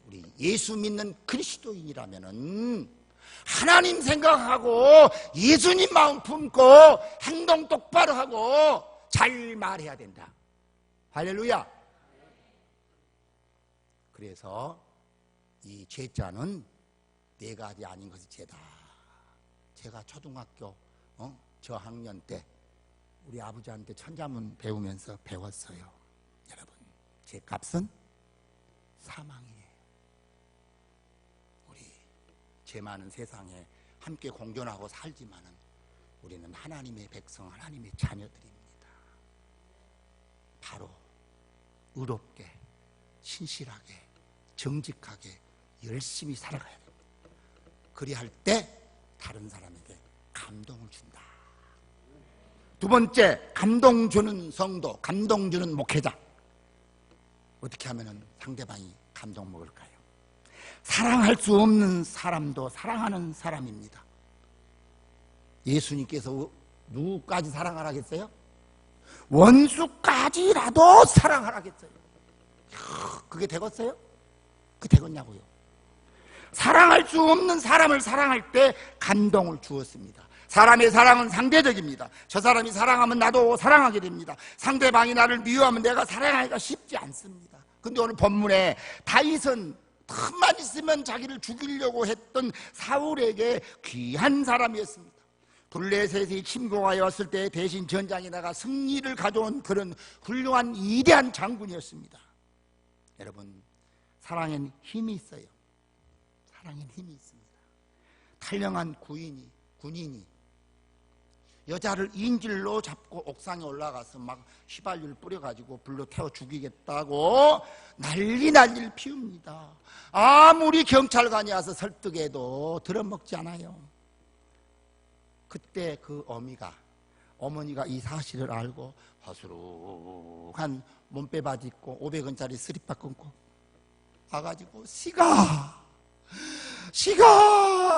Speaker 4: 우리 예수 믿는 그리스도인이라면은 하나님 생각하고 예수님 마음 품고 행동 똑바로 하고 잘 말해야 된다. 할렐루야. 그래서 이 죄자는 네 가지 아닌 것이 죄다. 제가 초등학교 저학년 때 우리 아버지한테 천자문 배우면서 배웠어요. 여러분, 죄값은 사망이에요. 우리 죄 많은 세상에 함께 공존하고 살지만은 우리는 하나님의 백성, 하나님의 자녀들입니다. 바로 의롭게, 신실하게, 정직하게 열심히 살아가야 됩니다. 그리할 때 다른 사람에게 감동을 준다. 두 번째, 감동 주는 성도, 감동 주는 목회자. 어떻게 하면 상대방이 감동 먹을까요? 사랑할 수 없는 사람도 사랑하는 사람입니다. 예수님께서 누구까지 사랑하라겠어요? 원수까지라도 사랑하라겠어요. 그게 되겠어요? 그게 되겠냐고요? 사랑할 수 없는 사람을 사랑할 때 감동을 주었습니다. 사람의 사랑은 상대적입니다. 저 사람이 사랑하면 나도 사랑하게 됩니다. 상대방이 나를 미워하면 내가 사랑하기가 쉽지 않습니다. 근데 오늘 본문에 다윗은 틈만 있으면 자기를 죽이려고 했던 사울에게 귀한 사람이었습니다. 블레셋이 침공하여 왔을 때 대신 전장에 나가 승리를 가져온 그런 훌륭한 위대한 장군이었습니다. 여러분, 사랑엔 힘이 있어요. 사랑엔 힘이 있습니다. 탈영한 군인이 여자를 인질로 잡고 옥상에 올라가서 막 휘발유를 뿌려가지고 불로 태워 죽이겠다고 난리를 피웁니다. 아무리 경찰관이 와서 설득해도 들어먹지 않아요. 그때 그 어머니가 이 사실을 알고 허스룩한 몸빼 바지 입고 500원짜리 스리퍼 끊고 와가지고 시가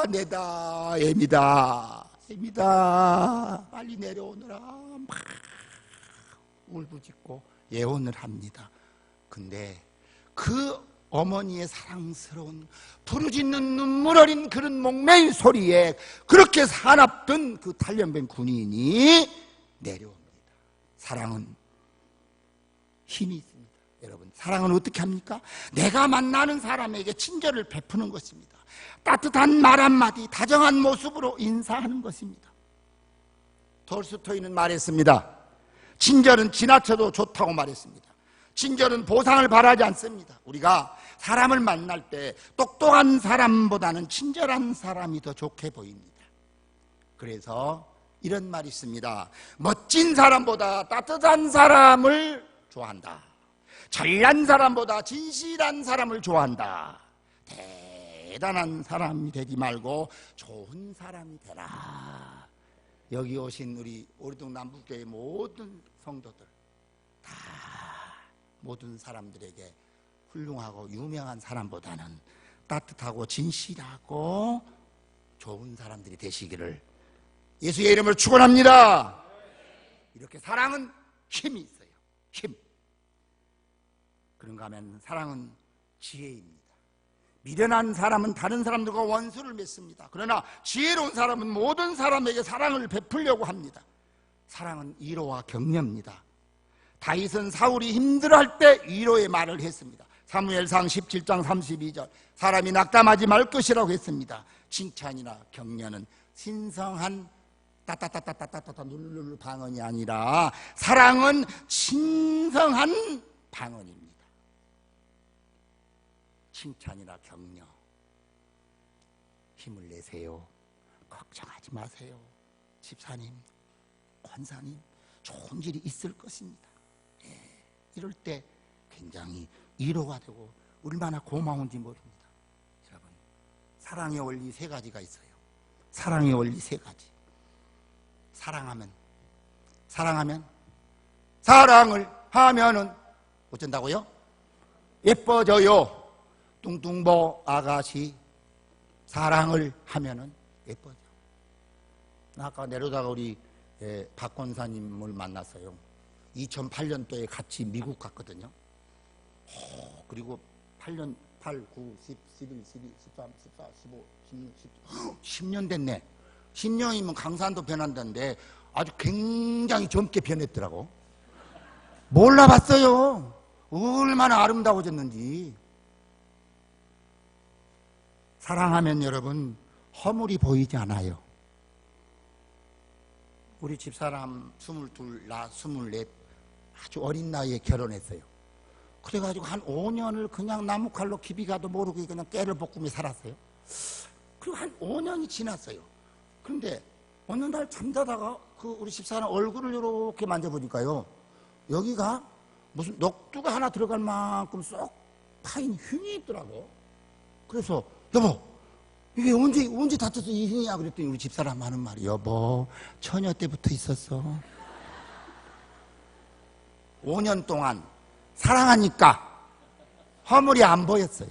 Speaker 4: 내다 애미다 빨리 내려오느라 막 울부짖고 예언을 합니다. 근데 그 어머니의 사랑스러운 부르짖는 눈물 어린 그런 목매인 소리에 그렇게 사납던 그 탈영된 군인이 내려옵니다. 사랑은 힘이 있습니다. 여러분, 사랑은 어떻게 합니까? 내가 만나는 사람에게 친절을 베푸는 것입니다. 따뜻한 말 한마디, 다정한 모습으로 인사하는 것입니다. 톨스토이는 말했습니다. 친절은 지나쳐도 좋다고 말했습니다. 친절은 보상을 바라지 않습니다. 우리가 사람을 만날 때 똑똑한 사람보다는 친절한 사람이 더 좋게 보입니다. 그래서 이런 말이 있습니다. 멋진 사람보다 따뜻한 사람을 좋아한다. 잘난 사람보다 진실한 사람을 좋아한다. 대단한 사람이 되지 말고 좋은 사람이 되라. 여기 오신 우리 오리동 남북교회 모든 성도들 다 모든 사람들에게 훌륭하고 유명한 사람보다는 따뜻하고 진실하고 좋은 사람들이 되시기를 예수의 이름으로 축원합니다. 이렇게 사랑은 힘이 있어요. 힘. 그런가 하면 사랑은 지혜입니다. 미련한 사람은 다른 사람들과 원수를 맺습니다. 그러나 지혜로운 사람은 모든 사람에게 사랑을 베풀려고 합니다. 사랑은 위로와 격려입니다. 다윗은 사울이 힘들어할 때 위로의 말을 했습니다. 사무엘상 17장 32절 사람이 낙담하지 말 것이라고 했습니다. 칭찬이나 격려는 신성한 따따따따따따따 누르르 방언이 아니라 사랑은 신성한 방언입니다. 칭찬이나 격려 힘을 내세요. 걱정하지 마세요. 집사님, 권사님, 좋은 일이 있을 것입니다. 이럴 때 굉장히 위로가 되고 얼마나 고마운지 모릅니다. 여러분, 사랑의 원리 3가지가 있어요. 사랑의 원리 3가지. 사랑을 하면은 어쩐다고요? 예뻐져요. 뚱뚱보 아가씨 사랑을 하면은 예뻐져. 아까 내려다가 우리 박 권사님을 만났어요. 2008년도에 같이 미국 갔거든요. 그리고 8년, 8, 9, 10, 11, 12, 13, 14, 15, 16, 10년 됐네. 10년이면 강산도 변한다는데 아주 굉장히 젊게 변했더라고. 몰라봤어요. 얼마나 아름다워졌는지. 사랑하면 여러분 허물이 보이지 않아요. 우리 집사람 22, 나 24 아주 어린 나이에 결혼했어요. 그래가지고 한 5년을 그냥 나무칼로 깊이 가도 모르고 그냥 깨를 볶으며 살았어요. 그리고 한 5년이 지났어요. 그런데 어느 날 잠자다가 그 우리 집사람 얼굴을 이렇게 만져보니까요, 여기가 무슨 녹두가 하나 들어갈 만큼 쏙 파인 흉이 있더라고. 그래서 여보, 이게 언제 다쳐서 이 흉이야? 그랬더니 우리 집사람 하는 말이, 여보, 처녀 때부터 있었어. 5년 동안 사랑하니까 허물이 안 보였어요.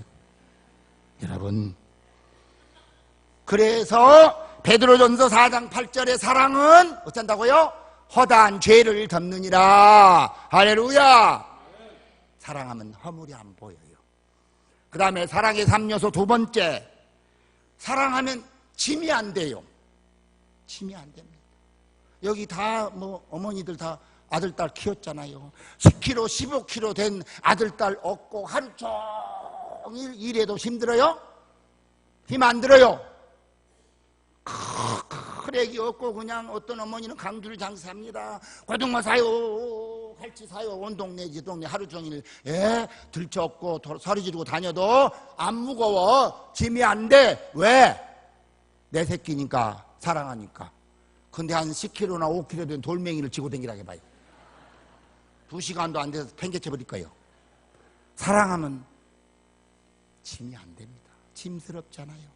Speaker 4: 여러분, 그래서 베드로전서 4장 8절의 사랑은 어쩐다고요? 허다한 죄를 덮느니라. 할렐루야. 사랑하면 허물이 안 보여요. 그 다음에 사랑의 3요소 2번째, 사랑하면 짐이 안 돼요. 짐이 안 됩니다. 여기 다 어머니들 다 아들 딸 키웠잖아요. 10kg 15kg 된 아들 딸 얻고 하루 종일 일해도 힘들어요? 힘 안 들어요? 크랙이 없고 그냥 어떤 어머니는 강주를 장사합니다. 고등어 사요, 갈치 사요, 온 동네 지 동네 하루 종일 들쳐업고 소리 지르고 다녀도 안 무거워. 짐이 안 돼. 왜? 내 새끼니까, 사랑하니까. 근데 한 10kg나 5kg 된 돌멩이를 지고 다니라고 해봐요. 2시간도 안 돼서 팽개쳐 버릴 거예요. 사랑하면 짐이 안 됩니다. 짐스럽잖아요.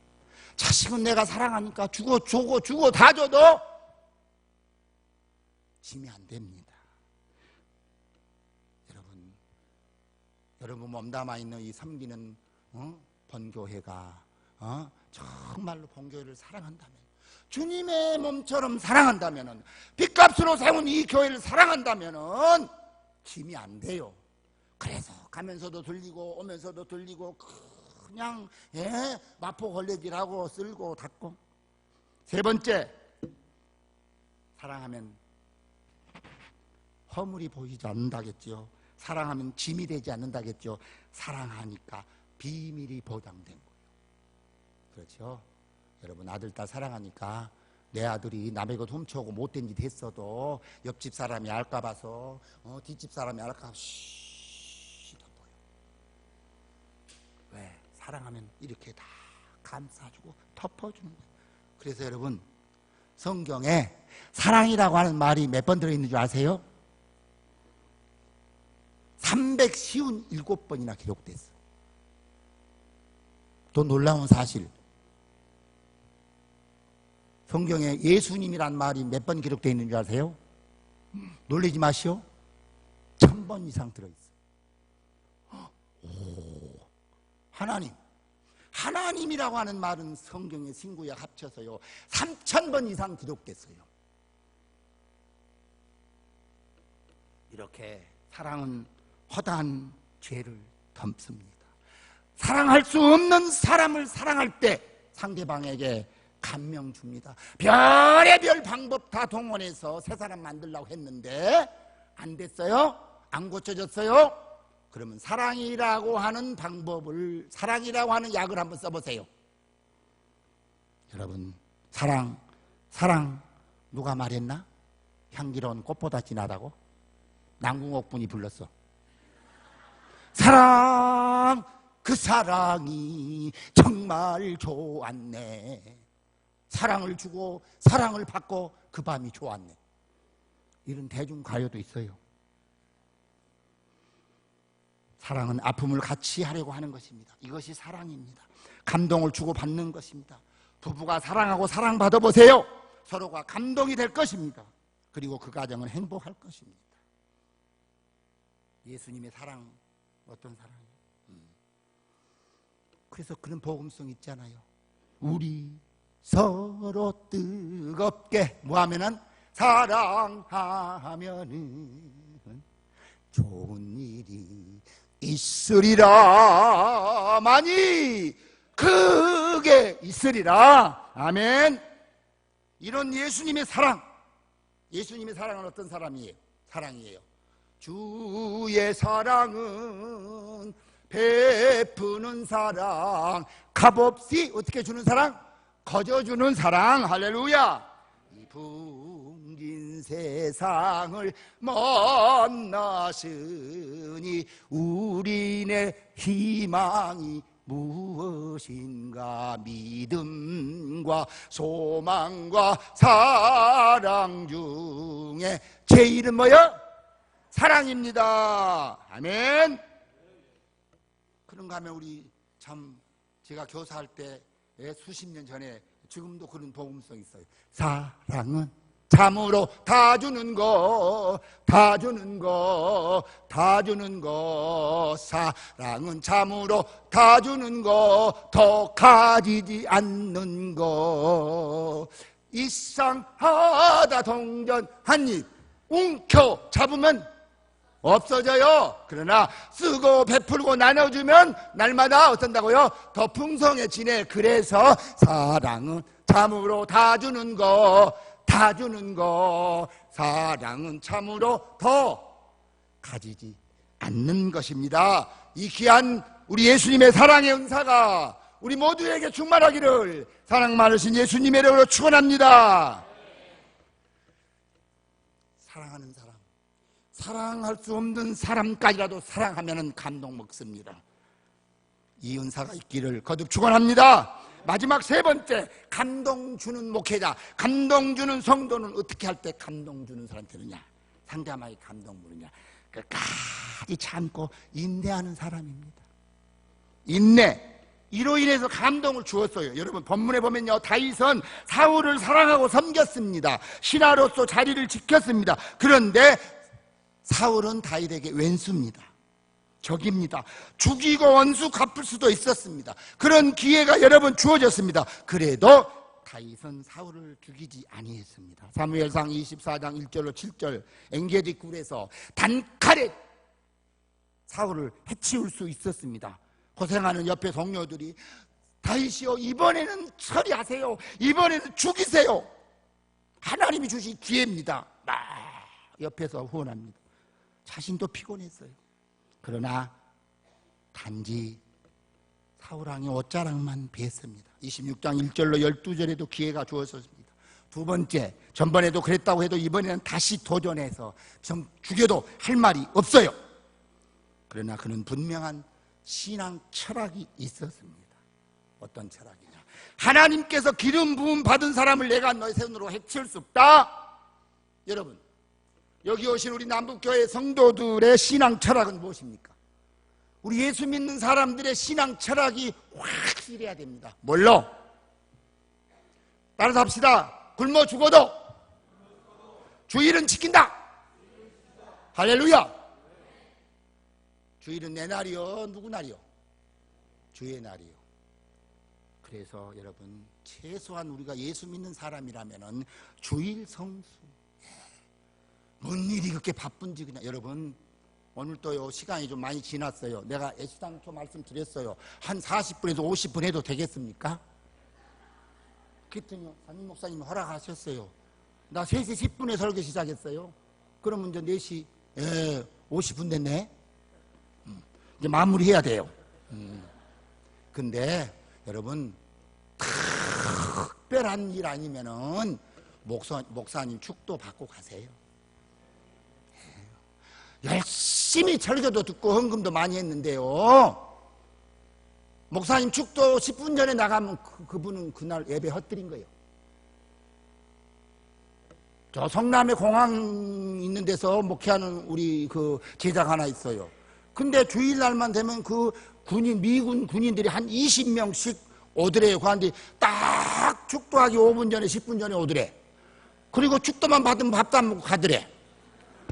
Speaker 4: 자식은 내가 사랑하니까 주고 다 줘도 짐이 안 됩니다. 여러분 몸담아 있는 이 섬기는 본교회가 정말로 본교회를 사랑한다면, 주님의 몸처럼 사랑한다면, 빚값으로 세운 이 교회를 사랑한다면 짐이 안 돼요. 그래서 가면서도 들리고 오면서도 들리고 그냥 마포 걸레질하고 쓸고 닦고. 세 번째, 사랑하면 허물이 보이지 않는다겠죠. 사랑하면 짐이 되지 않는다겠죠. 사랑하니까 비밀이 보장된 거예요. 그렇죠? 여러분, 아들 딸 사랑하니까 내 아들이 남의 것 훔쳐오고 못된 짓 했어도 옆집 사람이 알까 봐서 뒷집 사람이 알까 봐서 덮어요. 왜? 사랑하면 이렇게 다 감싸주고 덮어주는 거예요. 그래서 여러분, 성경에 사랑이라고 하는 말이 몇 번 들어있는 줄 아세요? 357번이나 기록됐어. 또 놀라운 사실, 성경에 예수님이란 말이 몇 번 기록되어 있는 줄 아세요? 놀라지 마시오. 1000번 이상 들어있어요. 하나님이라고 하는 말은 성경의 신구약 합쳐서요 3000번 이상 기록됐어요. 이렇게 사랑은 허다한 죄를 덮습니다. 사랑할 수 없는 사람을 사랑할 때 상대방에게 감명 줍니다. 별의별 방법 다 동원해서 새 사람 만들려고 했는데 안 됐어요? 안 고쳐졌어요? 그러면 사랑이라고 하는 방법을, 사랑이라고 하는 약을 한번 써보세요. 여러분, 사랑 누가 말했나? 향기로운 꽃보다 진하다고? 남궁옥 분이 불렀어. 사랑, 그 사랑이 정말 좋았네. 사랑을 주고 사랑을 받고 그 밤이 좋았네. 이런 대중가요도 있어요. 사랑은 아픔을 같이 하려고 하는 것입니다. 이것이 사랑입니다. 감동을 주고 받는 것입니다. 부부가 사랑하고 사랑받아 보세요. 서로가 감동이 될 것입니다. 그리고 그 가정은 행복할 것입니다. 예수님의 사랑, 어떤 사랑이에요? 그래서 그런 복음성 있잖아요. 우리 서로 뜨겁게 뭐하면은 사랑하면은 좋은 일이 있으리라. 많이 크게 있으리라. 아멘. 이런 예수님의 사랑, 예수님의 사랑은 어떤 사랑이에요? 주의 사랑은 베푸는 사랑, 값없이 어떻게 주는 사랑? 거저주는 사랑. 할렐루야. 이 풍긴 세상을 만나시니 우리네 희망이 무엇인가? 믿음과 소망과 사랑 중에 제일은 뭐요? 사랑입니다. 아멘. 그런가 하면 우리 참, 제가 교사할 때 수십 년 전에, 지금도 그런 복음성이 있어요. 사랑은 참으로 다 주는 거, 다 주는 거, 다 주는 거. 사랑은 참으로 다 주는 거, 더 가지지 않는 거. 이상하다 동전 한 입 움켜 잡으면 없어져요. 그러나 쓰고 베풀고 나눠주면 날마다 어떤다고요? 더 풍성해지네. 그래서 사랑은 참으로 다 주는 거, 다 주는 거. 사랑은 참으로 더 가지지 않는 것입니다. 이 귀한 우리 예수님의 사랑의 은사가 우리 모두에게 충만하기를 사랑 많으신 예수님의 이름으로 축원합니다. 사랑하는 사람, 사랑할 수 없는 사람까지라도 사랑하면 감동 먹습니다. 이 은사가 있기를 거듭 축원합니다. 마지막 세 번째, 감동 주는 목회자, 감동 주는 성도는 어떻게 할 때 감동 주는 사람 되느냐? 상대방에게 감동 주느냐? 끝까지 참고 인내하는 사람입니다. 인내. 이로 인해서 감동을 주었어요. 여러분 본문에 보면요, 다윗은 사울을 사랑하고 섬겼습니다. 신하로서 자리를 지켰습니다. 그런데 사울은 다윗에게 왼수입니다. 적입니다. 죽이고 원수 갚을 수도 있었습니다. 그런 기회가 여러 번 주어졌습니다. 그래도 다윗은 사울을 죽이지 아니했습니다. 사무엘상 24장 1절로 7절 엔게디 굴에서 단칼에 사울을 해치울 수 있었습니다. 고생하는 옆에 동료들이 다윗이요, 이번에는 처리하세요. 이번에는 죽이세요. 하나님이 주신 기회입니다. 막 옆에서 후원합니다. 자신도 피곤했어요. 그러나 단지 사울왕의 옷자락만 비했습니다. 26장 1절로 12절에도 기회가 주어졌습니다. 두 번째, 전번에도 그랬다고 해도 이번에는 다시 도전해서 좀 죽여도 할 말이 없어요. 그러나 그는 분명한 신앙 철학이 있었습니다. 어떤 철학이냐? 하나님께서 기름 부음 받은 사람을 내가 너의 손으로 해칠 수 없다. 여러분, 여기 오신 우리 남북교회 성도들의 신앙 철학은 무엇입니까? 우리 예수 믿는 사람들의 신앙 철학이 확실해야 됩니다. 뭘로? 따라서 합시다. 굶어 죽어도 주일은 지킨다. 할렐루야. 주일은 내 날이요, 누구 날이요? 주의 날이요. 그래서 여러분, 최소한 우리가 예수 믿는 사람이라면은 주일 성수. 뭔 일이 그렇게 바쁜지 그냥. 여러분, 오늘 또요 시간이 좀 많이 지났어요. 내가 애시당초 말씀드렸어요. 한 40분에서 50분 해도 되겠습니까? 그랬더니 담임 목사님 허락하셨어요. 나 3시 10분에 설교 시작했어요. 그러면 이제 4시 50분 됐네. 이제 마무리해야 돼요. 근데 여러분, 특별한 일 아니면은 목사님 축도 받고 가세요. 열심히 설교도 듣고 헌금도 많이 했는데요, 목사님 축도 10분 전에 나가면 그분은 그날 예배 헛들인 거예요. 저 성남에 공항 있는 데서 목회하는 우리 그 제자가 하나 있어요. 근데 주일날만 되면 그 미군 군인들이 한 20명씩 오더래요. 그런데 딱 축도하기 5분 전에 10분 전에 오더래. 그리고 축도만 받으면 밥도 안 먹고 가더래.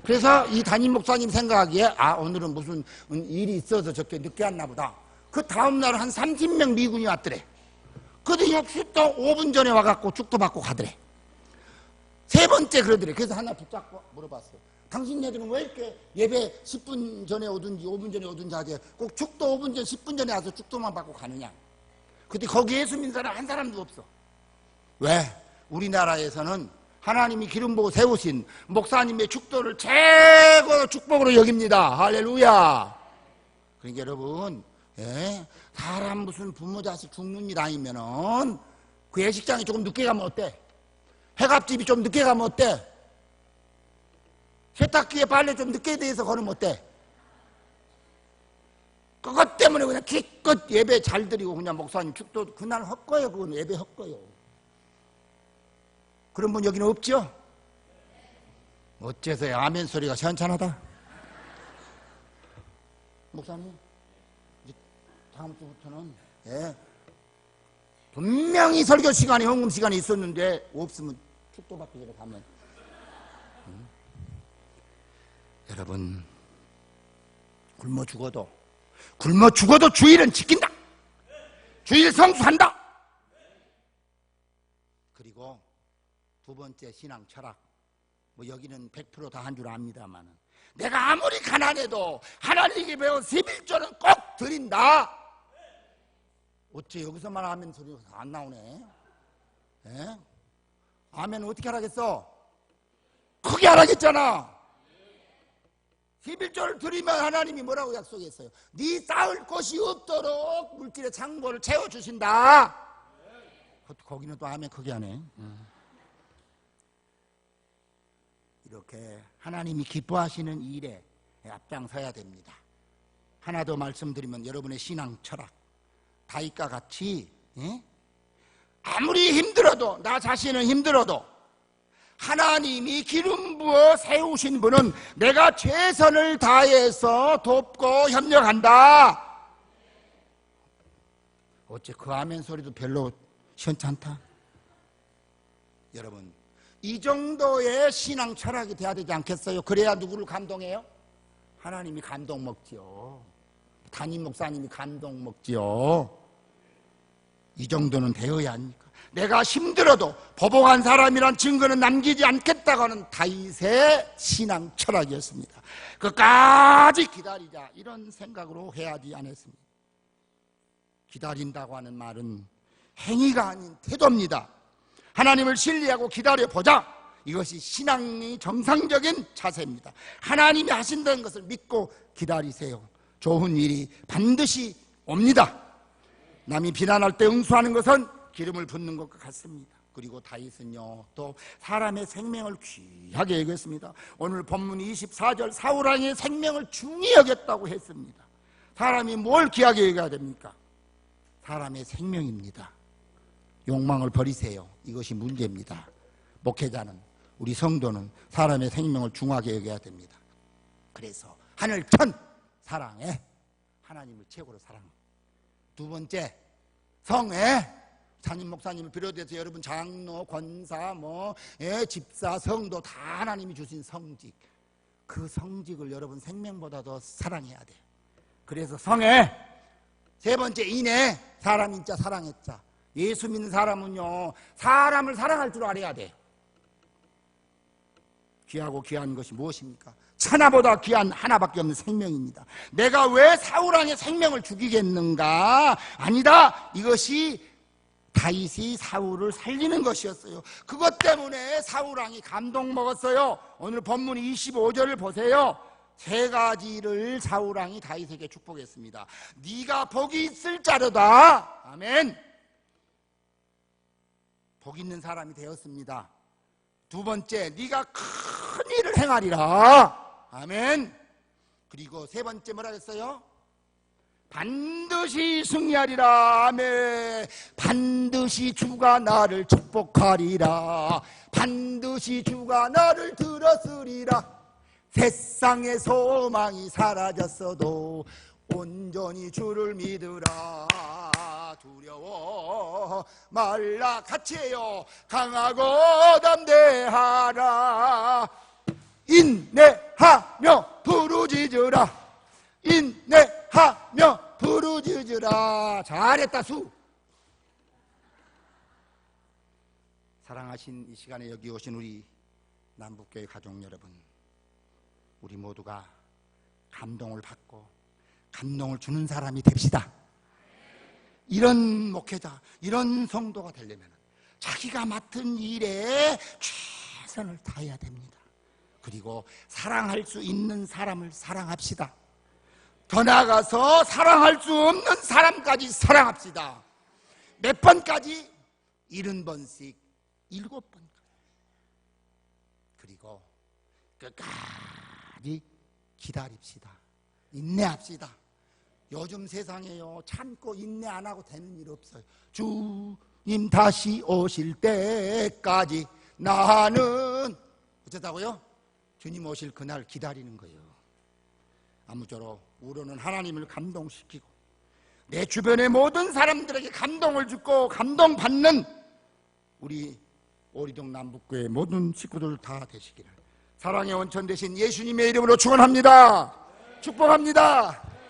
Speaker 4: 그래서 이 담임 목사님 생각하기에 오늘은 무슨 일이 있어서 저렇게 늦게 왔나 보다. 그 다음날 한 30명 미군이 왔더래. 근데 역시 또 5분 전에 와갖고 축도 받고 가더래. 세 번째 그러더래. 그래서 하나 붙잡고 물어봤어요. 당신네들은 왜 이렇게 예배 10분 전에 오든지 5분 전에 오든지 하지 꼭 축도 5분 전 10분 전에 와서 축도만 받고 가느냐. 근데 거기 예수 믿는 사람 한 사람도 없어. 왜? 우리나라에서는 하나님이 기름 부어 세우신 목사님의 축도를 최고 축복으로 여깁니다. 할렐루야. 그러니까 여러분, 사람 무슨 부모 자식 죽는 일 아니면은 그 예식장에 조금 늦게 가면 어때? 해갑집이 좀 늦게 가면 어때? 세탁기에 빨래 좀 늦게 돼서 걸으면 어때? 그것 때문에 그냥 기껏 예배 잘 드리고 그냥 목사님 축도 그날 헛거요. 그건 예배 헛거요. 그런 분 여기는 없죠? 어째서야 아멘 소리가 시원찮하다. 목사님, 이제 다음 주부터는 분명히 설교 시간에 헌금 시간이 있었는데 없으면 축도 받기 전에 가면. 여러분, 굶어 죽어도 주일은 지킨다. 주일 성수한다. 그리고 두 번째 신앙 철학, 뭐 여기는 100% 다 한 줄 압니다만, 내가 아무리 가난해도 하나님께 배운 11조는 꼭 드린다. 어째 여기서만 아멘 소리가 안 나오네. 아멘 어떻게 하라겠어? 크게 하라겠잖아. 11조를 드리면 하나님이 뭐라고 약속했어요? 네 쌓을 곳이 없도록 물질의 창고를 채워주신다. 거기는 또 아멘 크게 하네. 이렇게 하나님이 기뻐하시는 일에 앞장서야 됩니다. 하나 더 말씀드리면 여러분의 신앙 철학, 다윗과 같이 아무리 힘들어도, 나 자신은 힘들어도 하나님이 기름 부어 세우신 분은 내가 최선을 다해서 돕고 협력한다. 어째 그 아멘 소리도 별로 시원치 않다. 여러분, 이 정도의 신앙 철학이 돼야 되지 않겠어요? 그래야 누구를 감동해요? 하나님이 감동 먹지요. 담임 목사님이 감동 먹지요. 이 정도는 되어야 합니까? 내가 힘들어도 보복한 사람이란 증거는 남기지 않겠다고 하는 다윗의 신앙 철학이었습니다. 끝까지 기다리자, 이런 생각으로 해야지 않았습니다. 기다린다고 하는 말은 행위가 아닌 태도입니다. 하나님을 신뢰하고 기다려보자, 이것이 신앙의 정상적인 자세입니다. 하나님이 하신다는 것을 믿고 기다리세요. 좋은 일이 반드시 옵니다. 남이 비난할 때 응수하는 것은 기름을 붓는 것과 같습니다. 그리고 다윗은요, 또 사람의 생명을 귀하게 여겼습니다. 오늘 본문 24절, 사울왕의 생명을 중히 여겼다고 했습니다. 사람이 뭘 귀하게 여겨야 됩니까? 사람의 생명입니다. 욕망을 버리세요. 이것이 문제입니다. 목회자는, 우리 성도는 사람의 생명을 중하게 여겨야 됩니다. 그래서 하늘 천 사랑해. 하나님을 최고로 사랑해. 두 번째, 성애. 담임 목사님을 비롯해서 여러분 장로, 권사, 집사, 성도 다 하나님이 주신 성직. 그 성직을 여러분 생명보다 더 사랑해야 돼요. 그래서 성애. 세 번째, 인애. 사람 인자, 사랑의 자. 예수 믿는 사람은요, 사람을 사랑할 줄 알아야 돼요. 귀하고 귀한 것이 무엇입니까? 천하보다 귀한 하나밖에 없는 생명입니다. 내가 왜 사울왕의 생명을 죽이겠는가? 아니다. 이것이 다윗이 사울을 살리는 것이었어요. 그것 때문에 사울왕이 감동 먹었어요. 오늘 본문 25절을 보세요. 세 가지를 사울왕이 다윗에게 축복했습니다. 네가 복이 있을 자로다. 아멘. 복 있는 사람이 되었습니다. 두 번째, 네가 큰 일을 행하리라. 아멘. 그리고 세 번째 뭐라 했어요? 반드시 승리하리라. 아멘. 반드시 주가 나를 축복하리라. 반드시 주가 나를 들었으리라. 세상의 소망이 사라졌어도 온전히 주를 믿으라. 두려워 말라. 같이 해요. 강하고 담대하라. 인내하며 부르짖으라. 인내하며 부르짖으라. 잘했다. 수. 사랑하신 이 시간에 여기 오신 우리 남북교회 가족 여러분, 우리 모두가 감동을 받고 감동을 주는 사람이 됩시다. 이런 목회자, 이런 성도가 되려면 자기가 맡은 일에 최선을 다해야 됩니다. 그리고 사랑할 수 있는 사람을 사랑합시다. 더 나아가서 사랑할 수 없는 사람까지 사랑합시다. 몇 번까지? 70번씩 7번까지. 그리고 끝까지 기다립시다. 인내합시다. 요즘 세상에요, 참고 인내 안 하고 되는 일 없어요. 주님 다시 오실 때까지 나는 어쩌다고요? 주님 오실 그날 기다리는 거예요. 아무쪼록 우리는 하나님을 감동시키고 내 주변의 모든 사람들에게 감동을 주고 감동받는 우리 오리동 남북교회 모든 식구들 다 되시기를 사랑의 원천 되신 예수님의 이름으로 축원합니다. 축복합니다.